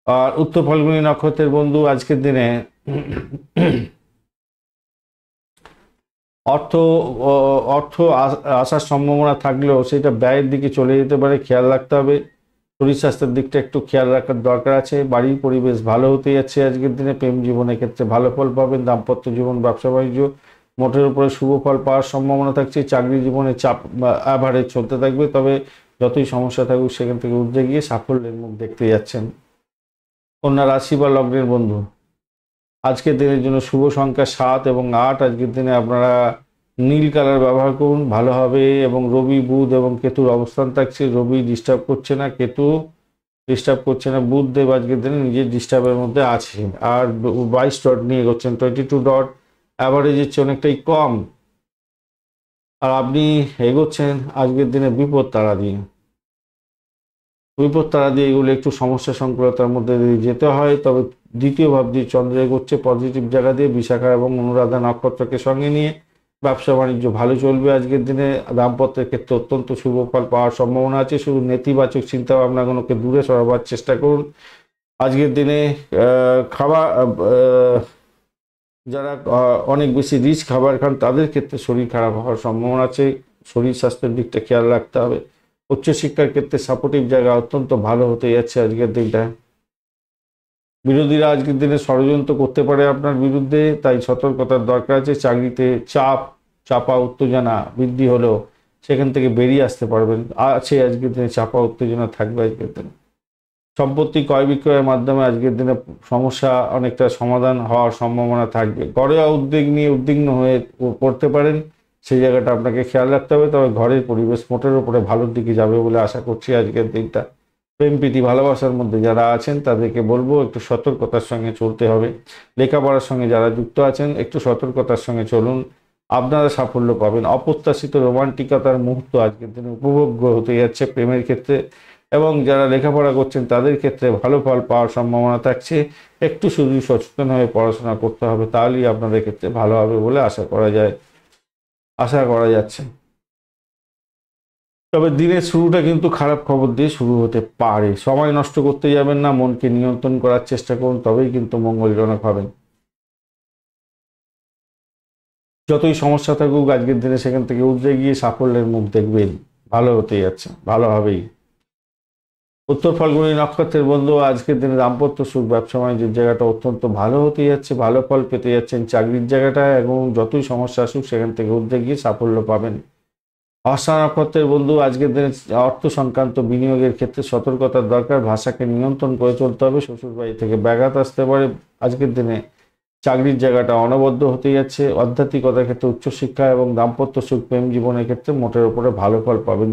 আর উত্তর ফলগুনি নক্ষত্রের বন্ধু, আজকের দিনে অর্থ অর্থ আসার সম্ভাবনা থাকলেও সেটা ব্যয়ের দিকে চলে যেতে পারে, খেয়াল রাখতে হবে। শরীর স্বাস্থ্যের দিকটা একটু খেয়াল রাখার দরকার আছে। বাড়ির পরিবেশ ভালো হতে যাচ্ছে আজকের দিনে। প্রেম জীবনের ক্ষেত্রে ভালো ফল পাবেন। দাম্পত্য জীবন, ব্যবসা বাণিজ্য মোটের উপরে শুভ ফল পাওয়ার সম্ভাবনা থাকছে। চাকরি জীবনে চাপ অ্যাভারেজ চলতে থাকবে, তবে যতই সমস্যা থাকুক সেখান থেকে উঠে গিয়ে সাফল্যের মুখ দেখতে যাচ্ছেন। কন্যা রাশি বা লগ্নের বন্ধু, আজকের দিনের জন্য শুভ সংখ্যা 7 এবং 8। আজকের দিনে আপনারা নীল কালার ব্যবহার করুন, ভালো হবে। এবং রবি, বুধ এবং কেতুর অবস্থান থাকছে। রবি ডিস্টার্ব করছে না, কেতু ডিস্টার্ব করছে না, বুধ দেব আজকের দিনে নিজের ডিস্টার্বের মধ্যে আছে। আর 22 ডট নিয়ে এগোচ্ছেন, 22 ডট অ্যাভারেজের চেয়ে অনেকটাই কম। আর আপনি এগোচ্ছেন আজকের দিনে বিপদ তারা দিয়ে। এগুলো একটু সমস্যা সংকুলতার মধ্যে দিয়ে যেতে হয়, তবে দ্বিতীয় ভাব দিয়ে চন্দ্র এগোচ্ছে পজিটিভ জায়গা দিয়ে, বিশাখা এবং অনুরাধা নক্ষত্রকে সঙ্গে নিয়ে। ব্যবসা বাণিজ্য ভালো চলবে আজকের দিনে। দাম্পত্যের ক্ষেত্রে অত্যন্ত শুভ ফল পাওয়ার সম্ভাবনা আছে। শুধু নেতিবাচক চিন্তা ভাবনাগুলোকে দূরে সরাবার চেষ্টা করুন আজকের দিনে। খাবার, যারা অনেক বেশি রিচ খাবার খান তাদের ক্ষেত্রে শরীর খারাপ হওয়ার সম্ভাবনা আছে, শরীর স্বাস্থ্যের দিকটা খেয়াল রাখতে হবে। উচ্চশিক্ষার ক্ষেত্রে সাপোর্টিভ জায়গা অত্যন্ত ভালো হতে যাচ্ছে আজকের দিনটা। বিরোধীরা আজকের দিনে ষড়যন্ত্র করতে পারে আপনার বিরুদ্ধে, তাই সতর্কতার দরকার আছে। চাকরিতে চাপা উত্তেজনা বৃদ্ধি হলেও সেখান থেকে বেরিয়ে আসতে পারবেন, আছে আজকের দিনে চাপা উত্তেজনা থাকবে আজকের দিনে। সম্পত্তি ক্রয় বিক্রয়ের মাধ্যমে আজকের দিনে সমস্যা অনেকটা সমাধান হওয়ার সম্ভাবনা থাকবে। ঘরোয়া উদ্যোগ নিয়ে উদ্বিগ্ন হয়ে পড়তে পারেন, সেই জায়গাটা আপনাকে খেয়াল রাখতে হবে। তবে ঘরের পরিবেশ মোটের উপরে ভালোর দিকে যাবে বলে আশা করছি আজকের দিনটা। প্রেম প্রীতি ভালোবাসার মধ্যে যারা আছেন তাদেরকে বলবো একটু সতর্কতার সঙ্গে চলতে হবে। লেখাপড়ার সঙ্গে যারা যুক্ত আছেন একটু সতর্কতার সঙ্গে চলুন, আপনারা সাফল্য পাবেন। অপ্রত্যাশিত রোমান্টিকতার মুহূর্ত আজকের দিনে উপভোগ্য হতে যাচ্ছে প্রেমের ক্ষেত্রে, এবং যারা লেখাপড়া করছেন তাদের ক্ষেত্রে ভালো ফল পাওয়ার সম্ভাবনা থাকছে। একটু শুধু সচেতন হয়ে পড়াশোনা করতে হবে, তাহলেই আপনাদের ক্ষেত্রে ভালো হবে বলে আশা করা যাচ্ছে। তবে দিনের শুরুটা কিন্তু খারাপ খবর দিয়ে শুরু হতে পারে। সময় নষ্ট করতে যাবেন না, মনকে নিয়ন্ত্রণ করার চেষ্টা করুন, তবেই কিন্তু মঙ্গলজনক হবেন। যতই সমস্যা থাকুক আজকের দিনে সেখান থেকে উঠে গিয়ে সাফল্যের মুখ দেখবেন, ভালো হতে যাচ্ছে, ভালো হবেই। উত্তর ফাল্গুনী নক্ষত্রের বন্ধু আজকের দিনে দাম্পত্য সুখ, ব্যবসা বাণিজ্যের জায়গাটা অত্যন্ত ভালো হতে যাচ্ছে, ভালো ফল পেতে যাচ্ছেন চাকরির জায়গাটা, এবং যতই সমস্যা আসুক সেখান থেকে উঠে গিয়ে সাফল্য পাবেন। হস্তা নক্ষত্রের বন্ধু আজকের দিনে অর্থ সংক্রান্ত বিনিয়োগের ক্ষেত্রে সতর্কতার দরকার, ভাষাকে নিয়ন্ত্রণ করে চলতে হবে। শ্বশুরবাড়ি থেকে ব্যাঘাত আসতে পারে। আজকের দিনে চাকরির জায়গাটা অনবদ্য হতে যাচ্ছে। আধ্যাত্মিকতার ক্ষেত্রে উচ্চশিক্ষা এবং দাম্পত্য সুখ, প্রেম জীবনের ক্ষেত্রে মোটের উপরে ভালো ফল পাবেন।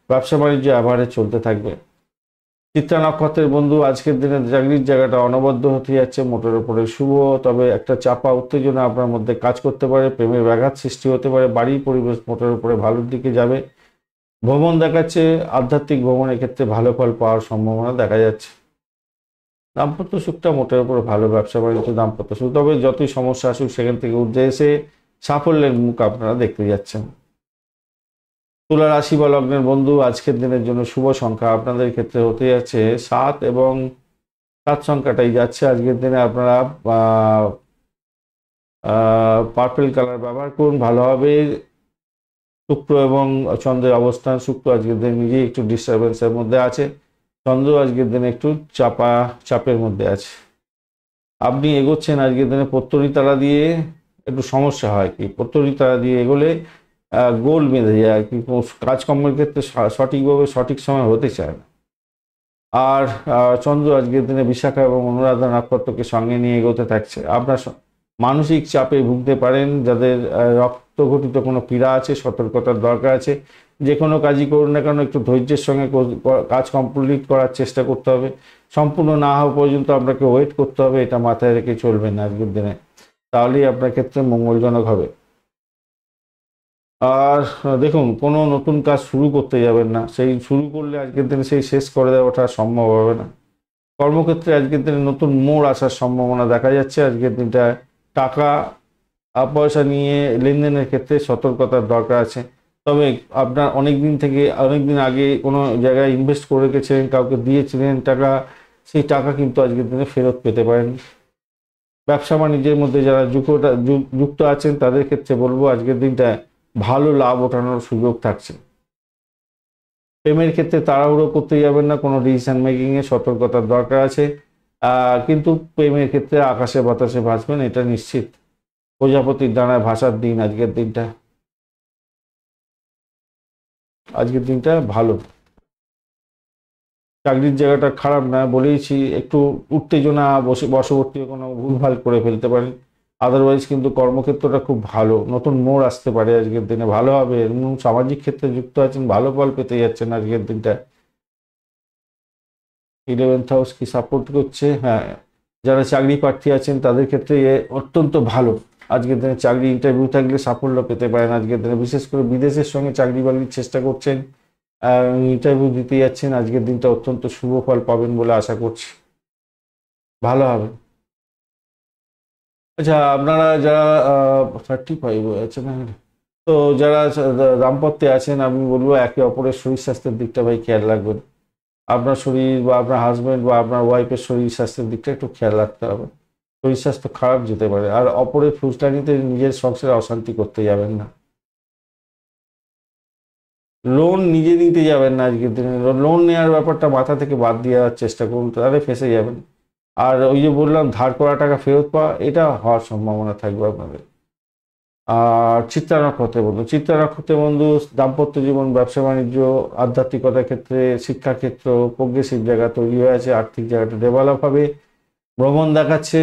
ব্যবসা বাণিজ্য অ্যাভারেজ চলতে থাকবে। চিত্রা নক্ষত্রের বন্ধু আজকের দিনে চাকরির জায়গাটা অনবদ্য হতে যাচ্ছে, মোটের উপরে শুভ। তবে একটা চাপা উত্তেজনা আপনার মধ্যে কাজ করতে পারে, প্রেমের ব্যাঘাত সৃষ্টি হতে পারে। বাড়ির পরিবেশ মোটের উপরে ভালোর দিকে যাবে। ভ্রমণ দেখাচ্ছে, আধ্যাত্মিক ভ্রমণের ক্ষেত্রে ভালো ফল পাওয়ার সম্ভাবনা দেখা যাচ্ছে। দাম্পত্য সুখটা মোটের উপরে ভালো, ব্যবসা বাণিজ্য দাম্পত্য সুখ। তবে যতই সমস্যা আসুক সেখান থেকে উঠে এসে সাফল্যের মুখ আপনারা দেখতে যাচ্ছেন। তুলা রাশি বা লগ্নের বন্ধু আজকের দিনের জন্য শুভ সংখ্যা আপনাদের ক্ষেত্রে হতে যাচ্ছে 7, এবং 7 সংখ্যাটাই যাচ্ছে। আজকের দিনে আপনারা পার্পেল কালার ব্যবহার করুন, ভালো হবে। শুক্র এবং চন্দ্রের অবস্থান, শুক্র আজকের দিনে নিজেই একটু ডিস্টারবেন্সের মধ্যে আছে, চন্দ্র আজকের দিনে একটু চাপের মধ্যে আছে। আপনি এগোচ্ছেন আজকের দিনে পত্তরি তারা দিয়ে, একটু সমস্যা হয় কি পত্তরি তারা দিয়ে এগোলে গোল বেঁধে যায় আর কি, কাজকর্মের ক্ষেত্রে সঠিকভাবে সঠিক সময় হতে চায় না। আর চন্দ্র আজকের দিনে বিশাখা এবং অনুরাধা নক্ষত্রকে সঙ্গে নিয়ে এগোতে থাকছে। আপনার মানসিক চাপে ভুগতে পারেন। যাদের রক্তঘটিত কোনো পীড়া আছে সতর্কতার দরকার আছে। যে কোনো কাজই করুন না কেন একটু ধৈর্যের সঙ্গে কাজ কমপ্লিট করার চেষ্টা করতে হবে। সম্পূর্ণ না হওয়া পর্যন্ত আপনাকে ওয়েট করতে হবে, এটা মাথায় রেখে চলবেন আজকের দিনে, তাহলেই আপনার ক্ষেত্রে মঙ্গলজনক হবে। আর দেখুন, কোনো নতুন কাজ শুরু করতে যাবেন না, সেই শুরু করলে আজকের দিনে সেই শেষ করে দেওয়াটা সম্ভব হবে না। কর্মক্ষেত্রে আজকের দিনে নতুন মোড় আসার সম্ভাবনা দেখা যাচ্ছে। আজকের দিনটা টাকা পয়সা নিয়ে লেনদেনের ক্ষেত্রে সতর্কতার দরকার আছে। তবে আপনার অনেক দিন আগে কোনো জায়গায় ইনভেস্ট করে রেখেছিলেন, কাউকে দিয়েছিলেন টাকা, সেই টাকা কিন্তু আজকের দিনে ফেরত পেতে পারেন। ব্যবসা বাণিজ্যের মধ্যে যারা যুক্ত আছেন তাদের ক্ষেত্রে বলবো আজকের দিনটা ভালো লাভ ওঠানোর সুযোগ থাকছে। প্রেমের ক্ষেত্রে তাড়াহুড়ো করতে যাবেন না, কোনো ডিসিশন মেকিংয়ে সতর্কতার দরকার আছে। কিন্তু প্রেমের ক্ষেত্রে আকাশে বাতাসে ভাসবেন, এটা নিশ্চিত। প্রজাপতির ডানায় ভাসার দিন আজকের দিনটা ভালো। চাকরির জায়গাটা খারাপ না বলেইছি, একটু উত্তেজনা বশবর্তী কোনো ভুলভাল করে ফেলতে পারেন। আদারওয়াইজ কিন্তু কর্মক্ষেত্রটা খুব ভালো, নতুন মোড় আসতে পারে আজকের দিনে, ভালো হবে। সামাজিক ক্ষেত্রে যুক্ত আছেন, ভালো ফল পেতে যাচ্ছেন আজকের দিনটা। 11th হাউস কি সাপোর্ট করছে? হ্যাঁ, যারা চাকরি প্রার্থী আছেন তাদের ক্ষেত্রে অত্যন্ত ভালো। আজকের দিনে চাকরি ইন্টারভিউ থাকলে সাফল্য পেতে পারেন আজকের দিনে। বিশেষ করে বিদেশের সঙ্গে চাকরি বাকরির চেষ্টা করছেন, ইন্টারভিউ দিতে যাচ্ছেন, আজকের দিনটা অত্যন্ত শুভ ফল পাবেন বলে আশা করছি, ভালো হবে। আচ্ছা, আপনারা যারা 35 আছে না, তো যারা দাম্পত্যে আছেন আমি বলবো একে অপরের শরীর স্বাস্থ্যের দিকটা ভাই খেয়াল রাখবেন। আপনার শরীর বা আপনার হাজব্যান্ড বা আপনার ওয়াইফের শরীর স্বাস্থ্যের দিকটা একটু খেয়াল রাখতে হবে। শরীর স্বাস্থ্য খারাপ যেতে পারে। আর অপরের ফুসলানিতে নিজের সংসারে অশান্তি করতে যাবেন না। লোন নিজে নিতে যাবেন না আজকের দিনে, লোন নেওয়ার ব্যাপারটা মাথা থেকে বাদ দিয়ে দেওয়ার চেষ্টা করুন, তাহলে ফেঁসে যাবেন। আর ওই যে বললাম ধার করা টাকা ফেরত পাওয়া, এটা হওয়ার সম্ভাবনা থাকবে আপনাদের। আর চিত্রা নক্ষত্রের বন্ধু, চিত্রা নক্ষত্রের বন্ধু দাম্পত্য জীবন, ব্যবসা বাণিজ্য, আধ্যাত্মিকতার ক্ষেত্রে, শিক্ষাক্ষেত্র প্রোগ্রেসিভ জায়গা তৈরি হয়ে আছে, আর্থিক জায়গাটা ডেভেলপ হবে, ভ্রমণ দেখাচ্ছে,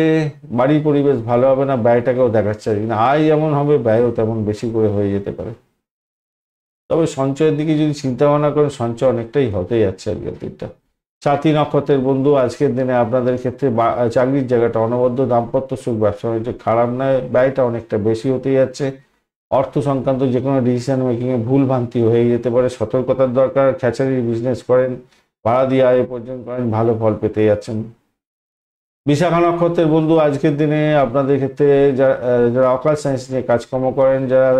বাড়ির পরিবেশ ভালো হবে না, ব্যয়টাকেও দেখাচ্ছে না, আয় যেমন হবে ব্যয়ও তেমন বেশি করে হয়ে যেতে পারে। তবে সঞ্চয়ের দিকে যদি চিন্তা ভাবনা করেন, সঞ্চয় অনেকটাই হতে যাচ্ছে আজকের দিনটা। সাথী নক্ষত্রের বন্ধু আজকের দিনে আপনাদের ক্ষেত্রে চাকরির জায়গাটা অনবদ্য, দাম্পত্য সুখ, ব্যবসা বাণিজ্য খারাপ নয়, ব্যয়টা অনেকটা বেশি হতে যাচ্ছে, অর্থ সংক্রান্ত যে কোনো ডিসিশন মেকিংয়ে ভুল ভ্রান্তি হয়ে যেতে পারে, সতর্কতার দরকার। খ্যাচারির বিজনেস করেন, ভাড়া দিয়ে আয় উপার্জন করেন, ভালো ফল পেতে যাচ্ছেন। বিশাখা নক্ষত্রের বন্ধু আজকের দিনে আপনাদের ক্ষেত্রে যারা অকাল সায়েন্স নিয়ে কাজকর্ম করেন, যারা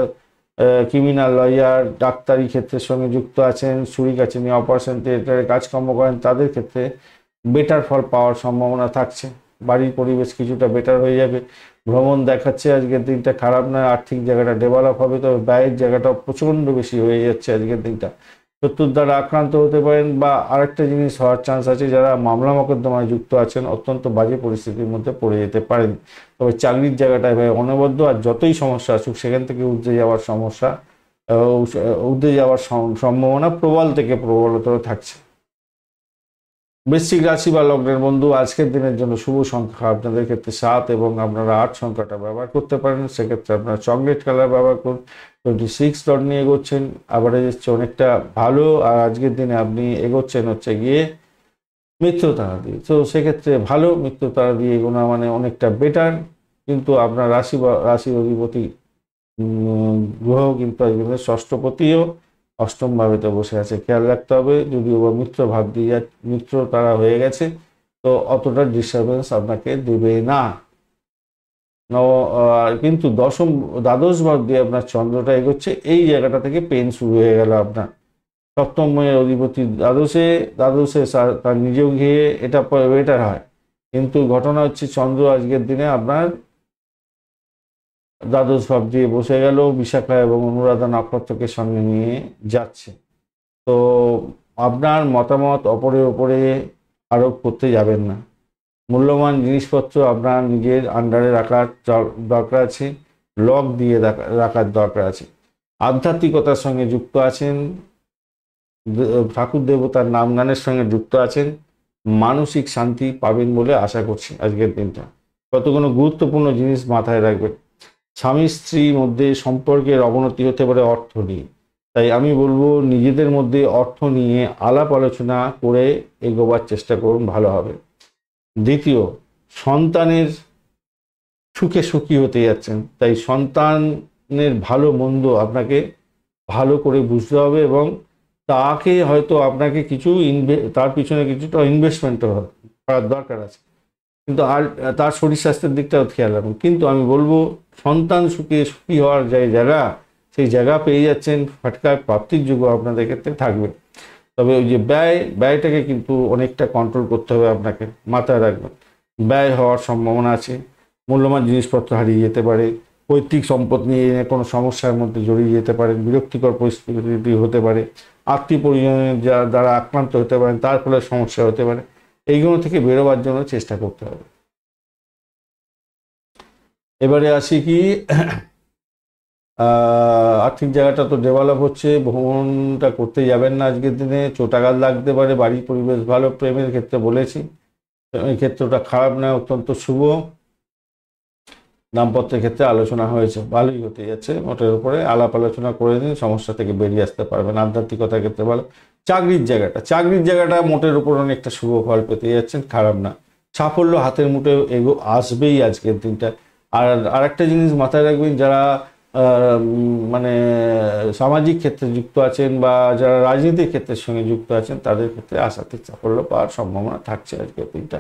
ক্রিমিনাল লয়ার, ডাক্তারি ক্ষেত্রের সঙ্গে যুক্ত আছেন, ছুরি কাছে নিয়ে অপারেশন থিয়েটারে কাজকর্ম করেন, তাদের ক্ষেত্রে বেটার ফল পাওয়ার সম্ভাবনা থাকছে। বাড়ির পরিবেশ কিছুটা বেটার হয়ে যাবে, ভ্রমণ দেখাচ্ছে আজকের দিনটা খারাপ নয়, আর্থিক জায়গাটা ডেভেলপ হবে, তবে ব্যয়ের জায়গাটা প্রচণ্ড বেশি হয়ে যাচ্ছে আজকের দিনটা। শত্রুর দ্বারা আক্রান্ত হতে পারেন, বা আরেকটা জিনিস হওয়ার চান্স আছে, যারা মামলা মোকদ্দমায় যুক্ত আছেন অত্যন্ত বাজে পরিস্থিতির মধ্যে পড়ে যেতে পারেন। তবে চাকরির জায়গাটায় ভাই অনবদ্য, আর যতই সমস্যা আসুক সেখান থেকে উঠে যাওয়ার সম্ভাবনা প্রবল থেকে প্রবলতর থাকছে। বৃশ্চিক রাশি বা লগ্নের বন্ধু আজকের দিনের জন্য শুভ সংখ্যা আপনাদের ক্ষেত্রে 7 এবং আপনারা 8 সংখ্যাটা ব্যবহার করতে পারেন। সেক্ষেত্রে আপনারা চকলেট কালার ব্যবহার করুন। 26 লট নিয়ে এগোচ্ছেন, অ্যাভারেজ হচ্ছে অনেকটা ভালো। আর আজকের দিনে আপনি এগোচ্ছেন হচ্ছে গিয়ে মিত্র তারা দিয়ে, তো সেক্ষেত্রে ভালো, মিত্র তারা দিয়ে এগোনো মানে অনেকটা বেটার। কিন্তু আপনার রাশি অধিপতি গ্রহ কিন্তু আজকে ষষ্ঠপতিও অষ্টম ভাবেতে বসে আছে, খেয়াল রাখতে হবে। যদিও বা মিত্র ভাব দিয়ে মিত্র তারা হয়ে গেছে, তো অতটা ডিস্টারবেন্স আপনাকে দেবে না। কিন্তু দ্বাদশ ভাব দিয়ে আপনার চন্দ্রটা এগোচ্ছে, এই জায়গাটা থেকে পেন শুরু হয়ে গেল আপনার। সপ্তমের অধিপতি দ্বাদশে তার নিজেও গিয়ে এটা বেটার হয়, কিন্তু ঘটনা হচ্ছে চন্দ্র আজকের দিনে আপনার দ্বাদশ ভাব দিয়ে বসে গেল, বিশাখা এবং অনুরাধা নক্ষত্রকে সঙ্গে নিয়ে যাচ্ছে। তো আপনার মতামত অপরের ওপরে আরোপ করতে যাবেন না। মূল্যবান জিনিসপত্র আপনার নিজের আন্ডারে রাখার দরকার আছে, লক দিয়ে রাখার দরকার আছে। আধ্যাত্মিকতার সঙ্গে যুক্ত আছেন, ঠাকুর দেবতার নাম গানের সঙ্গে যুক্ত আছেন, মানসিক শান্তি পাবেন বলে আশা করছি আজকের দিনটা। কতগুলো গুরুত্বপূর্ণ জিনিস মাথায় রাখবেন। স্বামী স্ত্রীর মধ্যে সম্পর্কের অবনতি হতে পারে অর্থ নিয়ে, তাই আমি বলবো নিজেদের মধ্যে অর্থ নিয়ে আলাপ আলোচনা করে এগোবার চেষ্টা করুন, ভালো হবে। দ্বিতীয়, সন্তানের সুখে সুখী হতে যাচ্ছেন, তাই সন্তানের ভালো মন্দ আপনাকে ভালো করে বুঝতে হবে, এবং তাকে হয়তো আপনাকে কিছু তার পিছনে কিছুটা ইনভেস্টমেন্ট করার দরকার আছে, কিন্তু আর তার শরীর স্বাস্থ্যের দিকটাও খেয়াল রাখুন। কিন্তু আমি বলবো সন্তান সুখী হওয়ার জায়গা, সেই জায়গা পেয়ে যাচ্ছেন, ফাটকার প্রাপ্তির যোগ্য আপনাদের ক্ষেত্রে থাকবে। তবে ওই যে ব্যয়টাকে কিন্তু অনেকটা কন্ট্রোল করতে হবে আপনাকে, মাথায় রাখবেন। ব্যয় হওয়ার সম্ভাবনা আছে, মূল্যবান জিনিসপত্র হারিয়ে যেতে পারে, পৈতৃক সম্পদ নিয়ে কোনো সমস্যার মধ্যে জড়িয়ে যেতে পারেন, বিরক্তিকর পরিস্থিতি হতে পারে, আত্মীয় পরিজনের দ্বারা আক্রান্ত হতে পারেন, তার ফলে সমস্যা হতে পারে। এইগুলো থেকে বেরোবার জন্য চেষ্টা করতে হবে। এবারে আসি কি, আর্থিক জায়গাটা তো ডেভেলপ হচ্ছে, ভ্রমণটা করতে যাবেন না আজকের দিনে, চোটাঘাত লাগতে পারে। বাড়ির পরিবেশ ভালো, প্রেমের ক্ষেত্রে বলেছি এই ক্ষেত্রটা খারাপ নয়, অত্যন্ত শুভ। দাম্পত্যের ক্ষেত্রে আলোচনা হয়েছে, ভালোই হতে যাচ্ছে, মোটের উপরে আলাপ আলোচনা করে দিন, সমস্যা থেকে বেরিয়ে আসতে পারবেন। আধ্যাত্মিকতার ক্ষেত্রে ভালো। চাকরির জায়গাটা মোটের উপর অনেকটা শুভ ফল পেতে যাচ্ছেন, খারাপ না। সাফল্য হাতের মুঠে আসবেই আজকের দিনটা। আর আরেকটা জিনিস মাথায় রাখবেন, যারা মানে সামাজিক ক্ষেত্রে যুক্ত আছেন বা যারা রাজনীতির ক্ষেত্রের সঙ্গে যুক্ত আছেন, তাদের ক্ষেত্রে আশাতীত সাফল্য পাওয়ার সম্ভাবনা থাকছে আজকের দিনটা।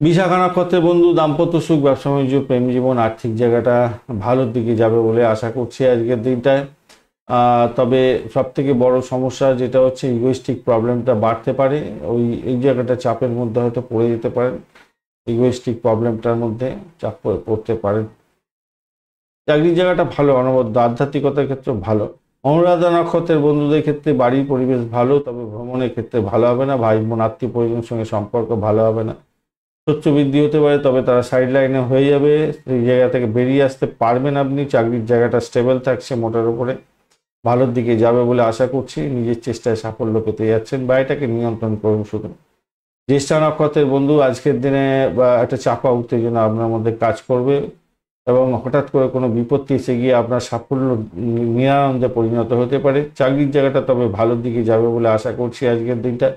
বিশাখা নক্ষত্রের বন্ধু দাম্পত্য সুখ, ব্যবসা বাণিজ্য, প্রেম জীবন, আর্থিক জায়গাটা ভালোর দিকে যাবে বলে আশা করছি আজকের দিনটায়। তবে সবথেকে বড় সমস্যা যেটা হচ্ছে ইগোইস্টিক প্রবলেমটা বাড়তে পারে, এই জায়গাটা চাপের মধ্যে হয়তো পড়ে যেতে পারেন, ইগোইস্টিক প্রবলেমটার মধ্যে চাপ পড়তে পারেন। চাকরির জায়গাটা ভালো, অনবদ্য, আধ্যাত্মিকতার ক্ষেত্রে ভালো। অনুরাধা নক্ষত্রের বন্ধুদের ক্ষেত্রে বাড়ির পরিবেশ ভালো, তবে ভ্রমণের ক্ষেত্রে ভালো হবে না। ভাই বোন আত্মীয় পরিজনের সঙ্গে সম্পর্ক ভালো হবে না। উচ্চ বৃদ্ধি হতে পারে, তবে তারা সাইড লাইনে হয়ে যাবে, এই জায়গা থেকে বেরিয়ে আসতে পারবেন আপনি। চাকরির জায়গাটা স্টেবল থাকছে, মোটার উপরে ভালোর দিকে যাবে বলে আশা করছি। নিজের চেষ্টায় সাফল্য পেতে যাচ্ছেন, বা এটাকে নিয়ন্ত্রণ করুন শুধু। জ্যেষ্ঠা নক্ষত্রের বন্ধু, আজকের দিনে একটা চাপা উত্তেজনা আপনার মধ্যে কাজ করবে, এবং হঠাৎ করে কোনো বিপত্তি এসে গিয়ে আপনার সাফল্য নিরানন্দে পরিণত হতে পারে। চাকরির জায়গাটা তবে ভালোর দিকে যাবে বলে আশা করছি আজকের দিনটা।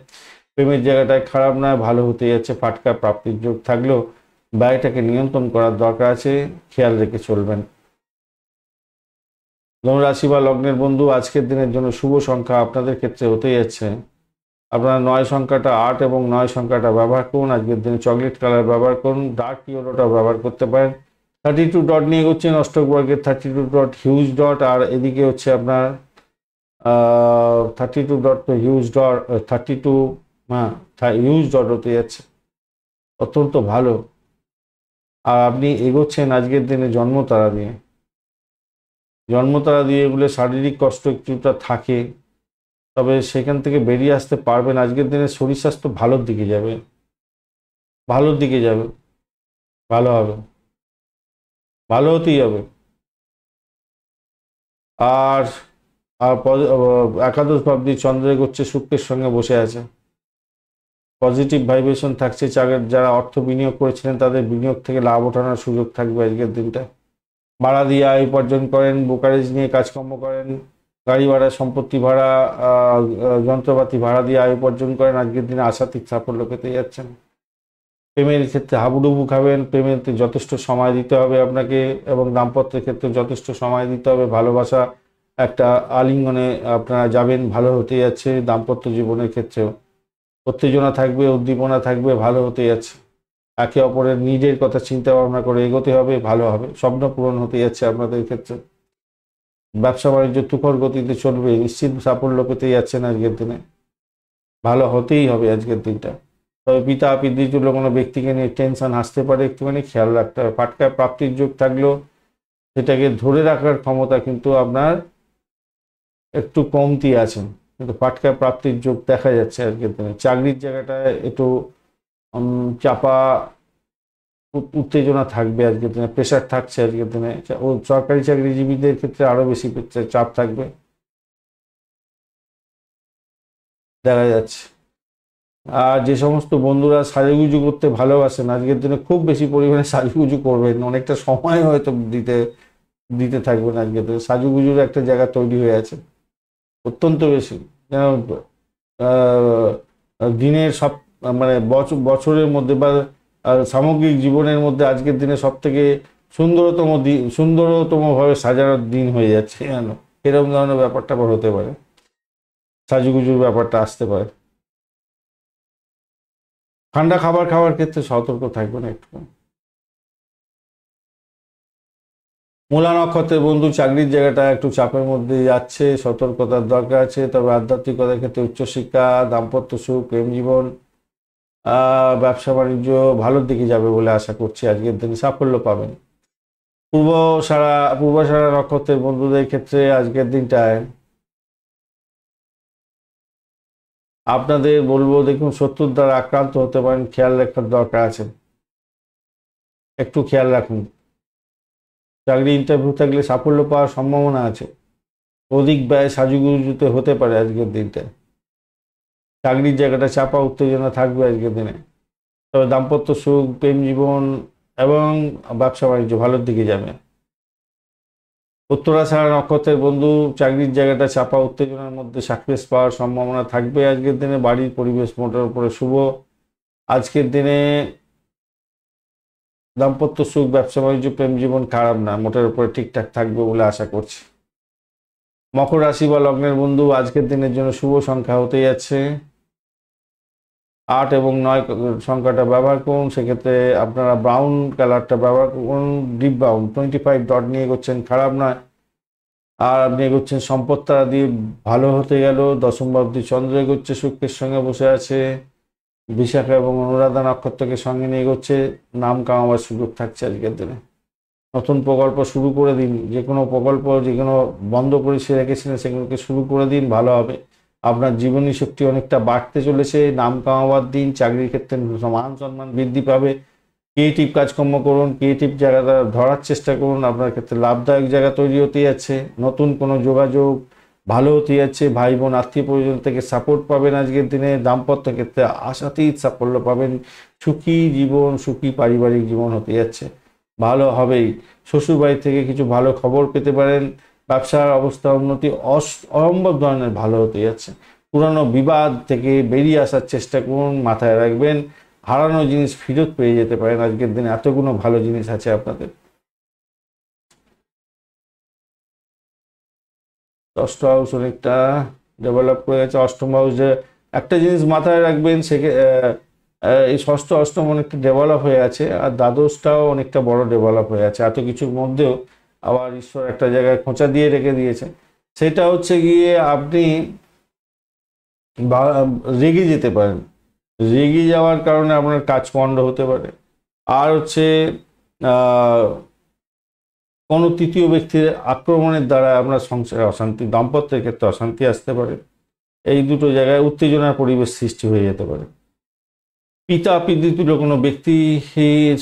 প্রেমের জায়গাটায় খারাপ নয়, ভালো হতে যাচ্ছে। ফাটকা প্রাপ্তির যোগ থাকলেও ব্যয়টাকে নিয়ন্ত্রণ করার দরকার আছে, খেয়াল রেখে চলবেন। ধনুরাশি বা লগ্নের বন্ধু, আজকের দিনের জন্য শুভ সংখ্যা আপনাদের ক্ষেত্রে হতে যাচ্ছে, আপনারা 9 সংখ্যাটা 8 এবং 9 সংখ্যাটা ব্যবহার করুন। আজকের দিনে চকলেট কালার ব্যবহার করুন, ডার্ক ইয়েলোটা ব্যবহার করতে পারেন। 32 ডট নিয়ে এগোচ্ছেন অষ্টক বর্গের 32 ডট হিউজ ডট, আর এদিকে হচ্ছে আপনার 32 ডট তো হিউজ ডট, 32 হিউজ ডট হতে যাচ্ছে, অত্যন্ত ভালো। আর আপনি এগোচ্ছেন আজকের দিনে জন্মতারা দিয়ে। জন্মতারা দিয়ে এগুলো শারীরিক কষ্ট একটুটা থাকে, তবে সেখান থেকে বেরিয়ে আসতে পারবেন। আজকের দিনে শরীর স্বাস্থ্য ভালোর দিকে যাবে, ভালোর দিকে যাবে, ভালো হবে, ভালো হতেই হবে। আর একাদশ ভাবদি চন্দ্র এগোচ্ছে, শুক্রের সঙ্গে বসে আছে, পজিটিভ ভাইব্রেশন থাকছে। যারা অর্থ বিনিয়োগ করেছিলেন তাদের বিনিয়োগ থেকে লাভ ওঠানোর সুযোগ থাকবে আজকের দিনটা। ভাড়া দিয়ে আয় উপার্জন করেন, ব্রোকারেজ নিয়ে কাজকর্ম করেন, গাড়ি ভাড়া, সম্পত্তি ভাড়া, যন্ত্রপাতি ভাড়া দিয়ে আয় উপার্জন করেন, আজকের দিনে আশাতীত সাফল্য পেতে যাচ্ছেন। প্রেমের ক্ষেত্রে হাবুডুবু খাবেন, প্রেমেতে যথেষ্ট সময় দিতে হবে আপনাকে, এবং দাম্পত্যের ক্ষেত্রে যথেষ্ট সময় দিতে হবে। ভালোবাসা একটা আলিঙ্গনে আপনারা যাবেন, ভালো হতে যাচ্ছে। দাম্পত্য জীবনের ক্ষেত্রেও উত্তেজনা থাকবে, উদ্দীপনা থাকবে, ভালো হতে যাচ্ছে। একে অপরের নিজের কথা চিন্তা ভাবনা করে এগোতে হবে, ভালো হবে। স্বপ্ন পূরণ হতে যাচ্ছে আপনাদের ক্ষেত্রে। ব্যবসা বাণিজ্য তুখর গতিতে চলবে, নিশ্চিত সাফল্য পেতে যাচ্ছেন আজকের দিনে, ভালো হতেই হবে আজকের দিনটা। তবে পিতা পিতৃতুল্য কোনো ব্যক্তিকে নিয়ে টেনশন আসতে পারে, একটুখানি খেয়াল রাখতে হবে। ফাটকা প্রাপ্তির যোগ থাকলেও সেটাকে ধরে রাখার ক্ষমতা কিন্তু আপনার একটু কমতি আছেন, কিন্তু ফাটকা প্রাপ্তির যোগ দেখা যাচ্ছে আজকের দিনে। চাকরির জায়গাটায় একটু চাপা উত্তেজনা থাকবে আজকের দিনে, প্রেশার থাকছে আজকের দিনে। ও সরকারি চাকরিজীবীদের ক্ষেত্রে আরো বেশি চাপ থাকবে দেখা যাচ্ছে। আর যে সমস্ত বন্ধুরা সাজুগুজু করতে ভালোবাসেন, আজকের দিনে খুব বেশি পরিমাণে সাজুগুজু করবেন, অনেকটা সময় হয়তো দিতে দিতে থাকবেন। আজকের দিনে সাজুগুজুর একটা জায়গা তৈরি হয়ে আছে অত্যন্ত বেশি, যেন দিনের সব মানে বছরের মধ্যে বা সামগ্রিক জীবনের মধ্যে আজকের দিনে সব থেকে সুন্দরতম ভাবে সাজানোর দিন হয়ে যাচ্ছে, যেন এরকম ধরনের ব্যাপারটা আবার হতে পারে, সাজুগুজুর ব্যাপারটা আসতে পারে। ঠান্ডা খাবার খাওয়ার ক্ষেত্রে সতর্ক থাকবেন একটু। মূলা নক্ষত্রের বন্ধু, চাকরির জায়গাটা একটু চাপের মধ্যে যাচ্ছে, সতর্কতার দরকার আছে। তবে আধ্যাত্মিকতার ক্ষেত্রে উচ্চশিক্ষা, দাম্পত্য সুখ, প্রেম জীবন, ব্যবসা বাণিজ্য ভালোর দিকে যাবে বলে আশা করছি। আজকের দিনে সাফল্য পাবেন। পূর্বাষাঢ়া নক্ষত্রের বন্ধুদের ক্ষেত্রে আজকের দিনটায় আপনাদের বলবো, দেখুন শত্রুর দ্বারা আক্রান্ত হতে পারেন, খেয়াল রাখার দরকার আছে, একটু খেয়াল রাখুন। চাকরি ইন্টারভিউ থাকলে সাফল্য পাওয়ার সম্ভাবনা আছে, অধিক ব্যয় সাজুগুজুতে হতে পারে আজকের দিনটায়। চাকরির জায়গাটা চাপা উত্তেজনা থাকবে আজকের দিনে, তবে দাম্পত্য সুখ, প্রেম জীবন এবং ব্যবসা বাণিজ্য ভালোর দিকে যাবে। উত্তরাষাঢ়া নক্ষত্রের বন্ধু, চাকরির জায়গাটা চাপা উত্তেজনার মধ্যে সাকসেস পাওয়ার সম্ভাবনা থাকবে আজকের দিনে। বাড়ির পরিবেশ মোটের উপরে শুভ। আজকের দিনে দাম্পত্য সুখ, ব্যবসা বাণিজ্য, প্রেম জীবন খারাপ না, মোটের উপরে ঠিকঠাক থাকবে বলে আশা করছি। মকর রাশি বা লগ্নের বন্ধু, আজকের দিনের জন্য শুভ সংখ্যা হতে যাচ্ছে 8 এবং 9 সংখ্যাটা ব্যবহার করুন। সেক্ষেত্রে আপনারা ব্রাউন কালারটা ব্যবহার করুন, ডিপ ব্রাউন। 25 ডট নিয়ে এগোচ্ছেন, খারাপ নয়। আর আপনি এগোচ্ছেন সম্পত্তারা দিয়ে, ভালো হতে গেল। দশম ভাবতি চন্দ্র এগোচ্ছে, শুক্রের সঙ্গে বসে আছে। বিশাখা এবং অনুরাধা নক্ষত্রকে সঙ্গে নিয়ে এগোচ্ছে, নাম কামাবার সুযোগ থাকছে আজকের দিনে। নতুন প্রকল্প শুরু করে দিন, যে কোনো প্রকল্প যেগুলো বন্ধ করে রেখেছিলেন সেগুলোকে শুরু করে দিন, ভালো হবে। আপনার জীবনী শক্তি অনেকটা বাড়তে চলেছে, নাম কামাবার দিন, চাকরির ক্ষেত্রে মান সম্মান বৃদ্ধি পাবে। ক্রিয়েটিভ কাজকর্ম করুন, ক্রিয়েটিভ জায়গাটা ধরার চেষ্টা করুন, আপনার ক্ষেত্রে লাভদায়ক জায়গা তৈরি হতে যাচ্ছে, নতুন কোনো যোগাযোগ ভালো হতে যাচ্ছে, ভাই বোন আত্মীয় পরিজন থেকে সাপোর্ট পাবেন আজকের দিনে, দাম্পত্য ক্ষেত্রে আশাতীত সাফল্য পাবেন, সুখী জীবন, সুখী পারিবারিক জীবন হতে যাচ্ছে, ভালো হবেই। শ্বশুরবাড়ি থেকে কিছু ভালো খবর পেতে পারেন, ব্যবসার অবস্থা উন্নতি অসম্ভব ধরনের ভালো হতে যাচ্ছে। পুরানো বিবাদ থেকে বেরিয়ে আসার চেষ্টা করুন, মাথায় রাখবেন হারানো জিনিস ফেরত পেয়ে যেতে পারেন আজকের দিনে, এতগুলো ভালো জিনিস আছে আপনাদের। ষষ্ঠ হাউস অনেকটা ডেভেলপ করে গেছে। অষ্টম হাউসে একটা জিনিস মাথায় রাখবেন, এই ষষ্ঠ অষ্টম অনেকটা ডেভেলপ হয়ে আছে, আর দ্বাদশটাও অনেকটা বড় ডেভেলপ হয়ে আছে। এত কিছুর মধ্যেও আবার ঈশ্বর একটা জায়গায় খোঁচা দিয়ে রেখে দিয়েছে, সেটা হচ্ছে গিয়ে আপনি রেগে যেতে পারেন, রেগে যাওয়ার কারণে আপনার কাজ পণ্ড হতে পারে। আর হচ্ছে কোনো তৃতীয় ব্যক্তির আক্রমণের দ্বারা আপনার সংসারে অশান্তি, দাম্পত্যের ক্ষেত্রে অশান্তি আসতে পারে। এই দুটো জায়গায় উত্তেজনার পরিবেশ সৃষ্টি হয়ে যেতে পারে। পিতা পিতৃতুল্য কোনো ব্যক্তি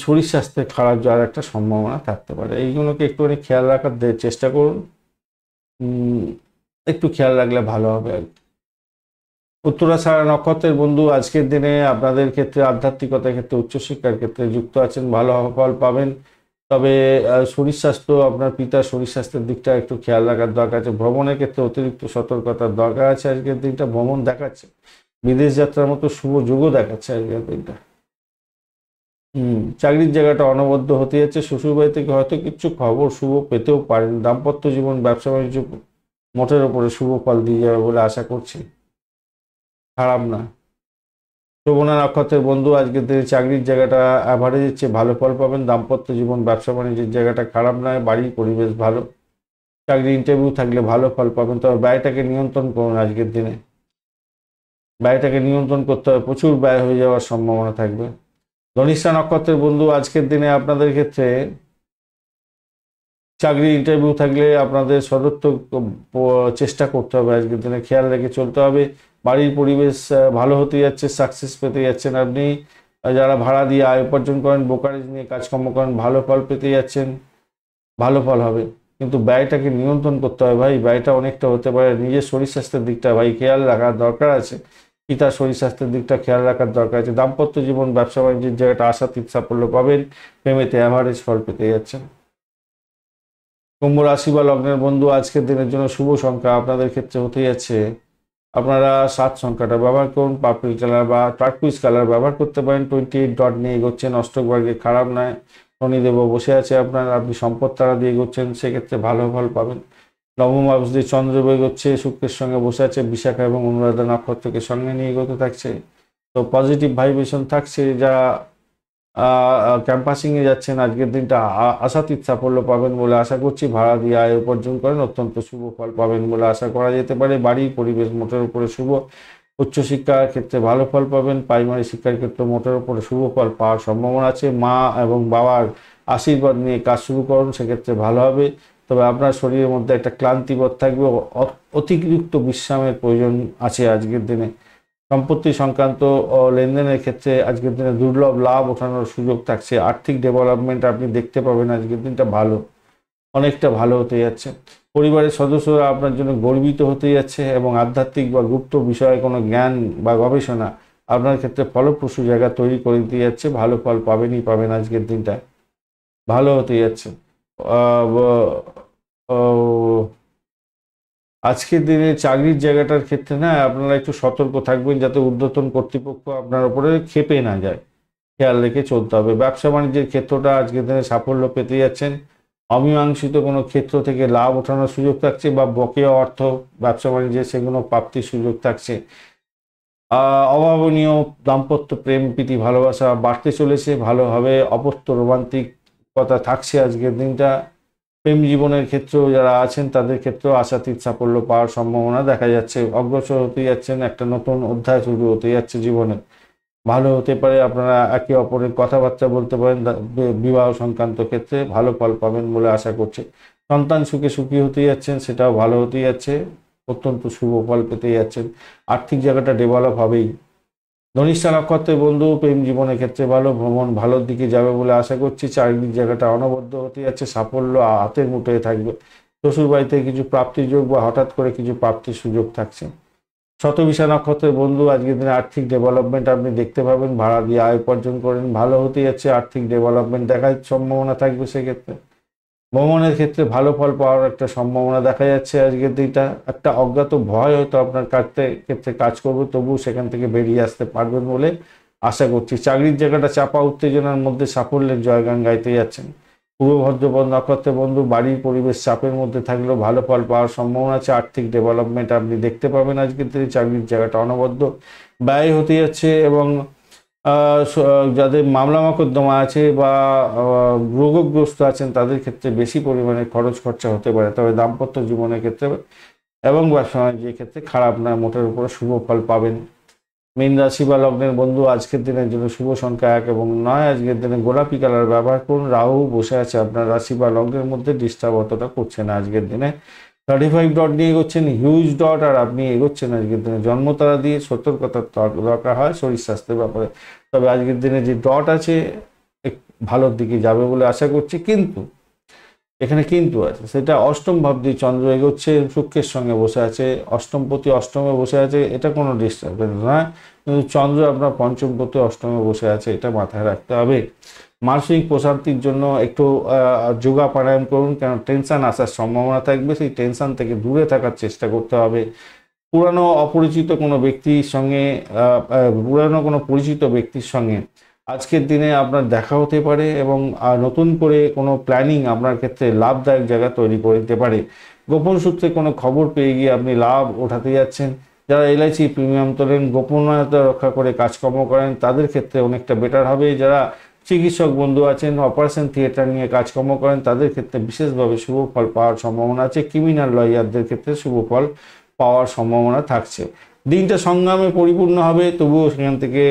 শরীর স্বাস্থ্যের খারাপ যাওয়ার একটা সম্ভাবনা থাকতে পারে। এইগুলোকে একটুখানি খেয়াল রাখার চেষ্টা করুন, একটু খেয়াল রাখলে ভালো হবে আর কি। উত্তরাষাঢ়া নক্ষত্রের বন্ধু আজকের দিনে আপনাদের ক্ষেত্রে আধ্যাত্মিকতার ক্ষেত্রে উচ্চশিক্ষার ক্ষেত্রে যুক্ত আছেন, ভালো ফল পাবেন। তবে শরীর স্বাস্থ্য, আপনার পিতার শরীর স্বাস্থ্যের দিকটা একটু খেয়াল রাখার দরকার আছে। ভ্রমণের ক্ষেত্রে অতিরিক্ত সতর্কতার দরকার আছে আজকের দিনটা। ভ্রমণ দেখাচ্ছে, বিদেশ যাত্রার মতো শুভ যোগও দেখাচ্ছে আজকের দিনটা। চাকরির জায়গাটা অনবদ্য হতে যাচ্ছে, শ্বশুরবাড়ি থেকে হয়তো কিছু খবর শুভ পেতেও পারেন। দাম্পত্য জীবন, ব্যবসা বাণিজ্য মোটের ওপরে শুভ ফল দিয়ে যাবে বলে আশা করছি, খারাপ না। শোভনা নক্ষত্রের বন্ধু আজকের দিনে চাকরির জায়গাটা অ্যাভারেজের চেয়ে ভালো ফল পাবেন। দাম্পত্য জীবন, ব্যবসা বাণিজ্যের জায়গাটা খারাপ নয়, বাড়ির পরিবেশ ভালো। চাকরি ইন্টারভিউ থাকলে ভালো ফল পাবেন, তবে ব্যয়টাকে নিয়ন্ত্রণ করুন আজকের দিনে, ব্যয়টাকে নিয়ন্ত্রণ করতে হবে, প্রচুর ব্যয় হয়ে যাওয়ার সম্ভাবনা থাকবে। ধনিষ্ঠা নক্ষত্রের বন্ধু আজকের দিনে আপনাদের ক্ষেত্রে চাকরি ইন্টারভিউ থাকলে আপনাদের সর্বোত্তম চেষ্টা করতে হবে আজকের দিনে, খেয়াল রেখে চলতে হবে। বাড়ির পরিবেশ ভালো হতে যাচ্ছে, সাকসেস পেতে যাচ্ছেন আপনি। যারা ভাড়া দিয়ে আয় উপার্জন করেন, ব্রোকারেজ নিয়ে কাজকর্ম করেন, ভালো ফল পেতে যাচ্ছেন, ভালো ফল হবে। কিন্তু ব্যয়টাকে নিয়ন্ত্রণ করতে হবে ভাই, ব্যয়টা অনেকটা হতে পারে। নিজের শরীর স্বাস্থ্যের দিকটা ভাই খেয়াল রাখার দরকার আছে, পিতার শরীর স্বাস্থ্যের দিকটা খেয়াল রাখার দরকার আছে। দাম্পত্য জীবন, ব্যবসা বাণিজ্যের জায়গাটা আশাতীত সাফল্য পাবেন, প্রেমেতে অ্যাভারেজ ফল পেতে যাচ্ছেন। কুম্ভ রাশি বা লগ্নের বন্ধু আজকের দিনের জন্য শুভ সংখ্যা আপনাদের ক্ষেত্রে হতে যাচ্ছে, আপনারা 7 সংখ্যাটা ব্যবহার করুন, পার্পল কালার বা টার্কুইজ কালার ব্যবহার করতে পারেন। 28 ডট নিয়ে এগোচ্ছেন, অষ্টক বর্গে খারাপ নয়। শনিদেব বসে আছে আপনার, আপনি সম্পদ তারা দিয়ে এগোচ্ছেন, সেক্ষেত্রে ভালো ফল পাবেন। নবম হাউস দিয়ে চন্দ্রদেব এগোচ্ছে, শুক্রের সঙ্গে বসে আছে, বিশাখা এবং অনুরাধা নক্ষত্রকে সঙ্গে নিয়ে এগোতে থাকছে, তো পজিটিভ ভাইব্রেশন থাকছে। যারা ক্যাম্পাসিংয়ে যাচ্ছেন আজকের দিনটা আশাতীত সাফল্য পাবেন বলে আশা করছি। ভাড়া দিয়ে আয় উপার্জন করেন, অত্যন্ত শুভ ফল পাবেন বলে আশা করা যেতে পারে। বাড়ির পরিবেশ মোটের উপরে শুভ। উচ্চশিক্ষার ক্ষেত্রে ভালো ফল পাবেন, প্রাইমারি শিক্ষার ক্ষেত্রে মোটের উপরে শুভ ফল পাওয়ার সম্ভাবনা আছে। মা এবং বাবার আশীর্বাদ নিয়ে কাজ শুরু করুন, সেক্ষেত্রে ভালো হবে। তবে আপনার শরীরের মধ্যে একটা ক্লান্তিবোধ থাকবে, অতিরিক্ত বিশ্রামের প্রয়োজন আছে আজকের দিনে। সম্পত্তি সংক্রান্ত লেনদেনের ক্ষেত্রে আজকের দিনে দুর্লভ লাভ ওঠানোর সুযোগ থাকছে। আর্থিক ডেভেলপমেন্ট আপনি দেখতে পাবেন আজকের দিনটা ভালো, অনেকটা ভালো হতে যাচ্ছে। পরিবারের সদস্যরা আপনার জন্য গর্বিত হতে যাচ্ছে এবং আধ্যাত্মিক বা গুপ্ত বিষয়ে কোনো জ্ঞান বা গবেষণা আপনার ক্ষেত্রে ফলপ্রসূ জায়গা তৈরি করে দিতে যাচ্ছে। ভালো ফল পাবেনই পাবেন আজকের দিনটা, ভালো হতে যাচ্ছে। আজকের দিনে চাকরির জায়গাটার ক্ষেত্রে না আপনারা একটু সতর্ক থাকবেন, যাতে ঊর্ধ্বতন কর্তৃপক্ষ আপনার উপরে ক্ষেপে না যায়, খেয়াল রেখে চলতে হবে। ব্যবসা বাণিজ্যের ক্ষেত্রটা আজকের দিনে সাফল্য পেতে যাচ্ছেন। অমীমাংসিত কোনো ক্ষেত্র থেকে লাভ ওঠানোর সুযোগ থাকছে, বা বকেয়া অর্থ ব্যবসা বাণিজ্যে সেগুলো প্রাপ্তির সুযোগ থাকছে। অভাবনীয় দাম্পত্য প্রেম প্রীতি ভালোবাসা বাড়তে চলেছে, ভালো হবে। অপত্য রোমান্টিকতা থাকছে আজকের দিনটা। প্রেম জীবনের ক্ষেত্রেও যারা আছেন তাদের ক্ষেত্রেও আশাতীত সাফল্য পাওয়ার সম্ভাবনা দেখা যাচ্ছে। অগ্রসর হতে যাচ্ছেন, একটা নতুন অধ্যায় শুরু হতে যাচ্ছে জীবনে, ভালো হতে পারে। আপনারা একে অপরের কথাবার্তা বলতে পারেন, বিবাহ সংক্রান্ত ক্ষেত্রে ভালো ফল পাবেন বলে আশা করছি। সন্তান সুখে সুখী হতে যাচ্ছেন, সেটাও ভালো হতে যাচ্ছে। অত্যন্ত শুভ ফল পেতে যাচ্ছেন, আর্থিক জায়গাটা ডেভেলপ হবেই। ধনিষ্ঠা নক্ষত্রের বন্ধু প্রেম জীবনের ক্ষেত্রে ভালো, ভ্রমণ ভালোর দিকে যাবে বলে আশা করছি। চারিদিক জায়গাটা অনবদ্য হতে যাচ্ছে, সাফল্য হাতের মুঠোয় থাকবে। শ্বশুর বাড়িতে কিছু প্রাপ্তির যোগ বা হঠাৎ করে কিছু প্রাপ্তির সুযোগ থাকছে। শতবিশা নক্ষত্রের বন্ধু আজকের দিনে আর্থিক ডেভেলপমেন্ট আপনি দেখতে পাবেন, ভাড়া দিয়ে আয় উপার্জন করেন, ভালো হতে যাচ্ছে, আর্থিক ডেভেলপমেন্ট দেখার সম্ভাবনা থাকবে। সেক্ষেত্রে ভ্রমণের ক্ষেত্রে ভালো ফল পাওয়ার একটা সম্ভাবনা দেখা যাচ্ছে। আজকের দিনটা একটা অজ্ঞাত ভয় হয়তো আপনার ক্ষেত্রে কাজ করবে, তবুও সেখান থেকে বেরিয়ে আসতে পারবেন বলে আশা করছি। চাকরির জায়গাটা চাপা উত্তেজনার মধ্যে সাফল্যের জয়গান গাইতে যাচ্ছেন। পূর্ব ভাদ্রপদ নক্ষত্রের বন্ধু বাড়ির পরিবেশ চাপের মধ্যে থাকলেও ভালো ফল পাওয়ার সম্ভাবনা আছে, আর্থিক ডেভেলপমেন্ট আপনি দেখতে পাবেন। আজকের দিনে চাকরির জায়গাটা অনবদ্য ব্যয় হতে যাচ্ছে এবং যাদের মামলা মোকদ্দমা আছে বা রোগগ্রস্ত আছেন তাদের ক্ষেত্রে বেশি পরিমাণে খরচ খরচা হতে পারে। তবে দাম্পত্য জীবনের ক্ষেত্রে এবং ব্যবসা বাণিজ্যের ক্ষেত্রে খারাপ নয়, মোটের উপরে শুভ ফল পাবেন। মীন রাশি বা লগ্নের বন্ধু আজকের দিনের জন্য শুভ সংখ্যা 1 এবং 9। আজকের দিনে গোলাপি কালার ব্যবহার করুন। রাহু বসে আছে আপনার রাশি বা লগ্নের মধ্যে, ডিস্টার্ব অতটা করছে না আজকের দিনে। 35 ডট নিয়ে এগোচ্ছেন, হিউজ ডট, আর আপনি এগোচ্ছেন আজকের দিনে জন্মতারা দিয়ে। সতর্কতার দরকার হয় শরীর স্বাস্থ্যের ব্যাপারে। তবে আজকের দিনে যে ডট আছে ভালোর দিকে যাবে বলে আশা করছি, কিন্তু এখানে কিন্তু আছে, সেটা অষ্টম ভাব দিয়ে চন্দ্র এগোচ্ছে, শুক্রের সঙ্গে বসে আছে, অষ্টমপতি অষ্টমে বসে আছে, এটা কোনো ডিস্টার্বেন্স নয়। কিন্তু চন্দ্র আপনার পঞ্চমপতি অষ্টমে বসে আছে, এটা মাথায় রাখতে হবে। মানসিক প্রশান্তির জন্য একটু যোগা প্রাণায়াম করুন, কারণ টেনশন আসার সম্ভাবনা থাকবে, সেই টেনশন থেকে দূরে থাকার চেষ্টা করতে হবে। পুরানো অপরিচিত কোনো ব্যক্তির সঙ্গে পুরানো কোনো পরিচিত ব্যক্তির সঙ্গে আজকের দিনে আপনার দেখা হতে পারে এবং নতুন করে কোনো প্ল্যানিং আপনার ক্ষেত্রে লাভদায়ক জায়গা তৈরি করে দিতে পারে। গোপন সূত্রে কোনো খবর পেয়ে গিয়ে আপনি লাভ ওঠাতে যাচ্ছেন। যারা এলআইসি প্রিমিয়াম তোলেন, গোপনীয়তা রক্ষা করে কাজকর্ম করেন, তাদের ক্ষেত্রে অনেকটা বেটার হবে। যারা চিকিৎসক বন্ধু আছেন, অপারেশন থিয়েটার নিয়ে কাজকর্ম করেন, তাদের ক্ষেত্রে বিশেষভাবে শুভ ফল পাওয়ার সম্ভাবনা আছে। ক্রিমিনাল লয়ারদের ক্ষেত্রে শুভ ফল পাওয়ার সম্ভাবনা থাকছে। দিনটা সংগ্রামে পরিপূর্ণ হবে, তবুও সেখান থেকে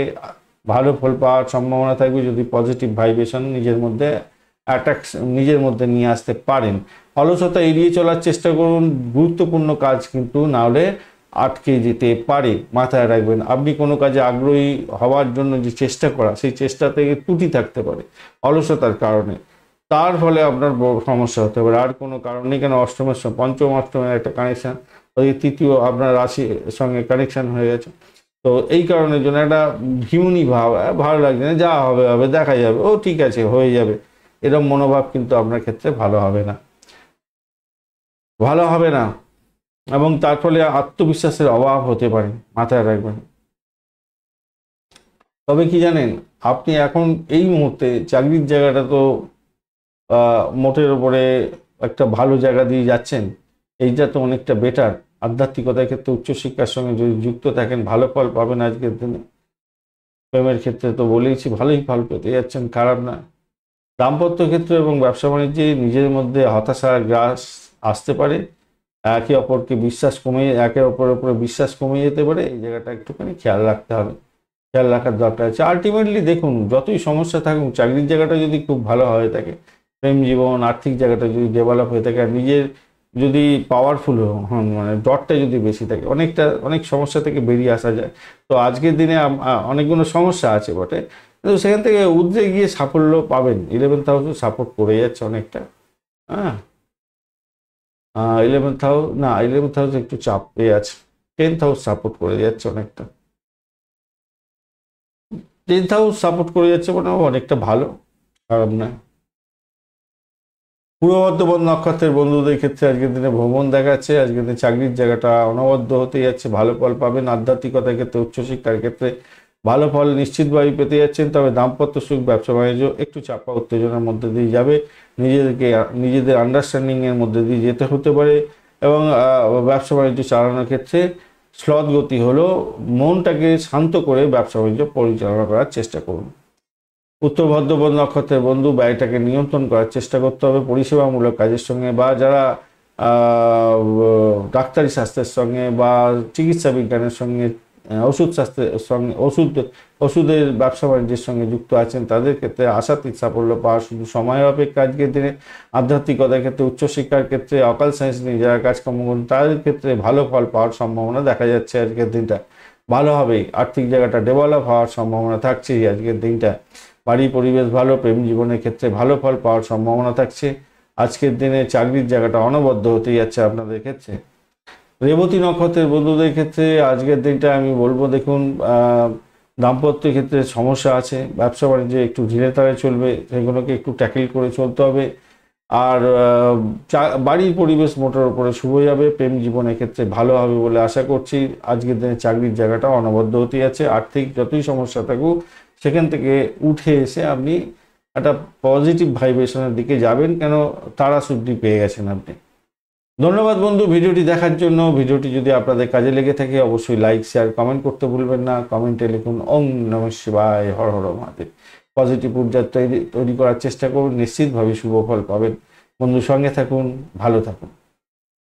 ভালো ফল পাওয়ার সম্ভাবনা থাকবে যদি পজিটিভ ভাইব্রেশন নিজের মধ্যে নিয়ে আসতে পারেন। অলসতা এড়িয়ে চলার চেষ্টা করুন, গুরুত্বপূর্ণ কাজ কিন্তু না হলে আটকে যেতে পারে, মাথায় রাখবেন। আপনি কোনো কাজে আগ্রহী হওয়ার জন্য যে চেষ্টা করা, সেই চেষ্টা থেকে ত্রুটি থাকতে পারে অলসতার কারণে, তার ফলে আপনার বড় সমস্যা হতে পারে। আর কোনো কারণ নেই, কেন অষ্টমের পঞ্চম অষ্টমের একটা কানেকশান, ওই তৃতীয় আপনার রাশির সঙ্গে কানেকশান হয়ে গেছে। তো এই কারণের জন্য একটা ভিউনি ভাব, ভালো লাগছে না, যা হবে হবে, দেখা যাবে, ও ঠিক আছে হয়ে যাবে, এরকম মনোভাব কিন্তু আপনার ক্ষেত্রে ভালো হবে না, ভালো হবে না। এবং তার ফলে আত্মবিশ্বাসের অভাব হতে পারে, মাথায় রাখবেন। তবে কি জানেন, আপনি এখন এই মুহূর্তে চাকরির জায়গাটা তো মোটের উপরে একটা ভালো জায়গা দিয়ে যাচ্ছেন, এইটা তো অনেকটা বেটার। আধ্যাত্মিকতার ক্ষেত্রে উচ্চশিক্ষার সঙ্গে যদি যুক্ত থাকেন, ভালো ফল পাবেন আজকের দিনে। প্রেমের ক্ষেত্রে তো বলেইছি, ভালোই ফল পেতে যাচ্ছেন, খারাপ না। দাম্পত্য ক্ষেত্রে এবং ব্যবসা বাণিজ্যে নিজের মধ্যে হতাশার গ্রাস আসতে পারে, একে অপরকে বিশ্বাস একে অপরের উপরে বিশ্বাস কমে যেতে পারে। এই জায়গাটা একটুখানি খেয়াল রাখতে হবে, খেয়াল রাখার দরকার আছে। আলটিমেটলি দেখুন, যতই সমস্যা থাকুক, চাকরির জায়গাটা যদি খুব ভালো হয়ে থাকে, প্রেম জীবন, আর্থিক জায়গাটা যদি ডেভেলপ হয়ে থাকে, আর নিজের যদি পাওয়ারফুল হন, মানে ডটটা যদি বেশি থাকে, অনেক সমস্যা থেকে বেরিয়ে আসা যায়। তো আজকের দিনে অনেকগুলো সমস্যা আছে বটে, কিন্তু সেখান থেকে উদ্রে গিয়ে সাফল্য পাবেন। 11th হাউসও সাপোর্ট করে যাচ্ছে অনেকটা। হ্যাঁ, 11th হাউস একটু চাপ পেয়ে আছে, 10th হাউস সাপোর্ট করে যাচ্ছে অনেকটা। 10th হাউস সাপোর্ট করে যাচ্ছে মানে অনেকটা ভালো, খারাপ নয়। পূর্ব বর্ধমান নক্ষত্রের বন্ধুদের ক্ষেত্রে আজকের দিনে ভ্রমণ দেখাচ্ছে। আজকের দিনে চাকরির জায়গাটা অনবদ্য হতে যাচ্ছে, ভালো ফল পাবেন। আধ্যাত্মিকতার ক্ষেত্রে, উচ্চশিক্ষার ক্ষেত্রে ভালো ফল নিশ্চিতভাবে পেতে যাচ্ছেন। তবে দাম্পত্য সুখ, ব্যবসা বাণিজ্য একটু চাপা উত্তেজনার মধ্যে দিয়ে যাবে, নিজেদের আন্ডারস্ট্যান্ডিংয়ের মধ্যে দিয়ে যেতে হতে পারে। এবং ব্যবসা বাণিজ্য চালানোর ক্ষেত্রে স্লথ গতি হলো, মনটাকে শান্ত করে ব্যবসা বাণিজ্য পরিচালনা করার চেষ্টা করুন। উত্তর ভাদ্রপদ নক্ষত্রের বন্ধু ব্যয়টাকে নিয়ন্ত্রণ করার চেষ্টা করতে হবে। পরিষেবামূলক কাজের সঙ্গে বা যারা ডাক্তারি স্বাস্থ্যের সঙ্গে বা চিকিৎসা বিজ্ঞানের সঙ্গে ওষুধ শাস্ত্রের সঙ্গে ওষুধের ব্যবসা বাণিজ্যের সঙ্গে যুক্ত আছেন তাদের ক্ষেত্রে আশাতীত সাফল্য পাওয়ার শুধু সময় অপেক্ষা আজকের দিনে। আধ্যাত্মিকতার ক্ষেত্রে, উচ্চশিক্ষার ক্ষেত্রে, অকাল সায়েন্স নিয়ে যারা কাজকর্ম করেন তাদের ক্ষেত্রে ভালো ফল পাওয়ার সম্ভাবনা দেখা যাচ্ছে আজকের দিনটা। ভালো হবেই, আর্থিক জায়গাটা ডেভেলপ হওয়ার সম্ভাবনা থাকছে আজকের দিনটা। বাড়ি পরিবেশ ভালো, প্রেম জীবনের ক্ষেত্রে ভালো ফল পাওয়ার সম্ভাবনা থাকছে আজকের দিনে। চাকরির জায়গাটা অনবদ্য হতে যাচ্ছে আপনাদের ক্ষেত্রে। রেবতী নক্ষত্রের বন্ধুদের ক্ষেত্রে আজকের দিনটা আমি বলবো, দেখুন দাম্পত্যের ক্ষেত্রে সমস্যা আছে, ব্যবসা বাণিজ্যে একটু ধীরে তাড়ে চলবে, সেগুলোকে একটু ট্যাকেল করে চলতে হবে। আর বাড়ির পরিবেশ মোটের উপরে শুভ যাবে, প্রেম জীবনের ক্ষেত্রে ভালো হবে বলে আশা করছি। আজকের দিনে চাকরির জায়গাটা অনবদ্য হতে যাচ্ছে। আর্থিক যতই সমস্যা থাকুক সেখান থেকে উঠে এসে আপনি একটা পজিটিভ ভাইব্রেশনের দিকে যাবেন, কেন তারা শুদ্ধি পেয়ে গেছেন আপনি। ধন্যবাদ বন্ধু ভিডিওটি দেখার জন্য। ভিডিওটি যদি আপনাদের কাজে লেগে থাকে অবশ্যই লাইক, শেয়ার, কমেন্ট করতে ভুলবেন না। কমেন্টে লিখুন ওং নমঃ শিবায়, হর হর মহাদেব। পজিটিভ ঊর্জা তৈরি করার চেষ্টা করুন, নিশ্চিতভাবে শুভ ফল পাবেন। বন্ধু সঙ্গে থাকুন, ভালো থাকুন।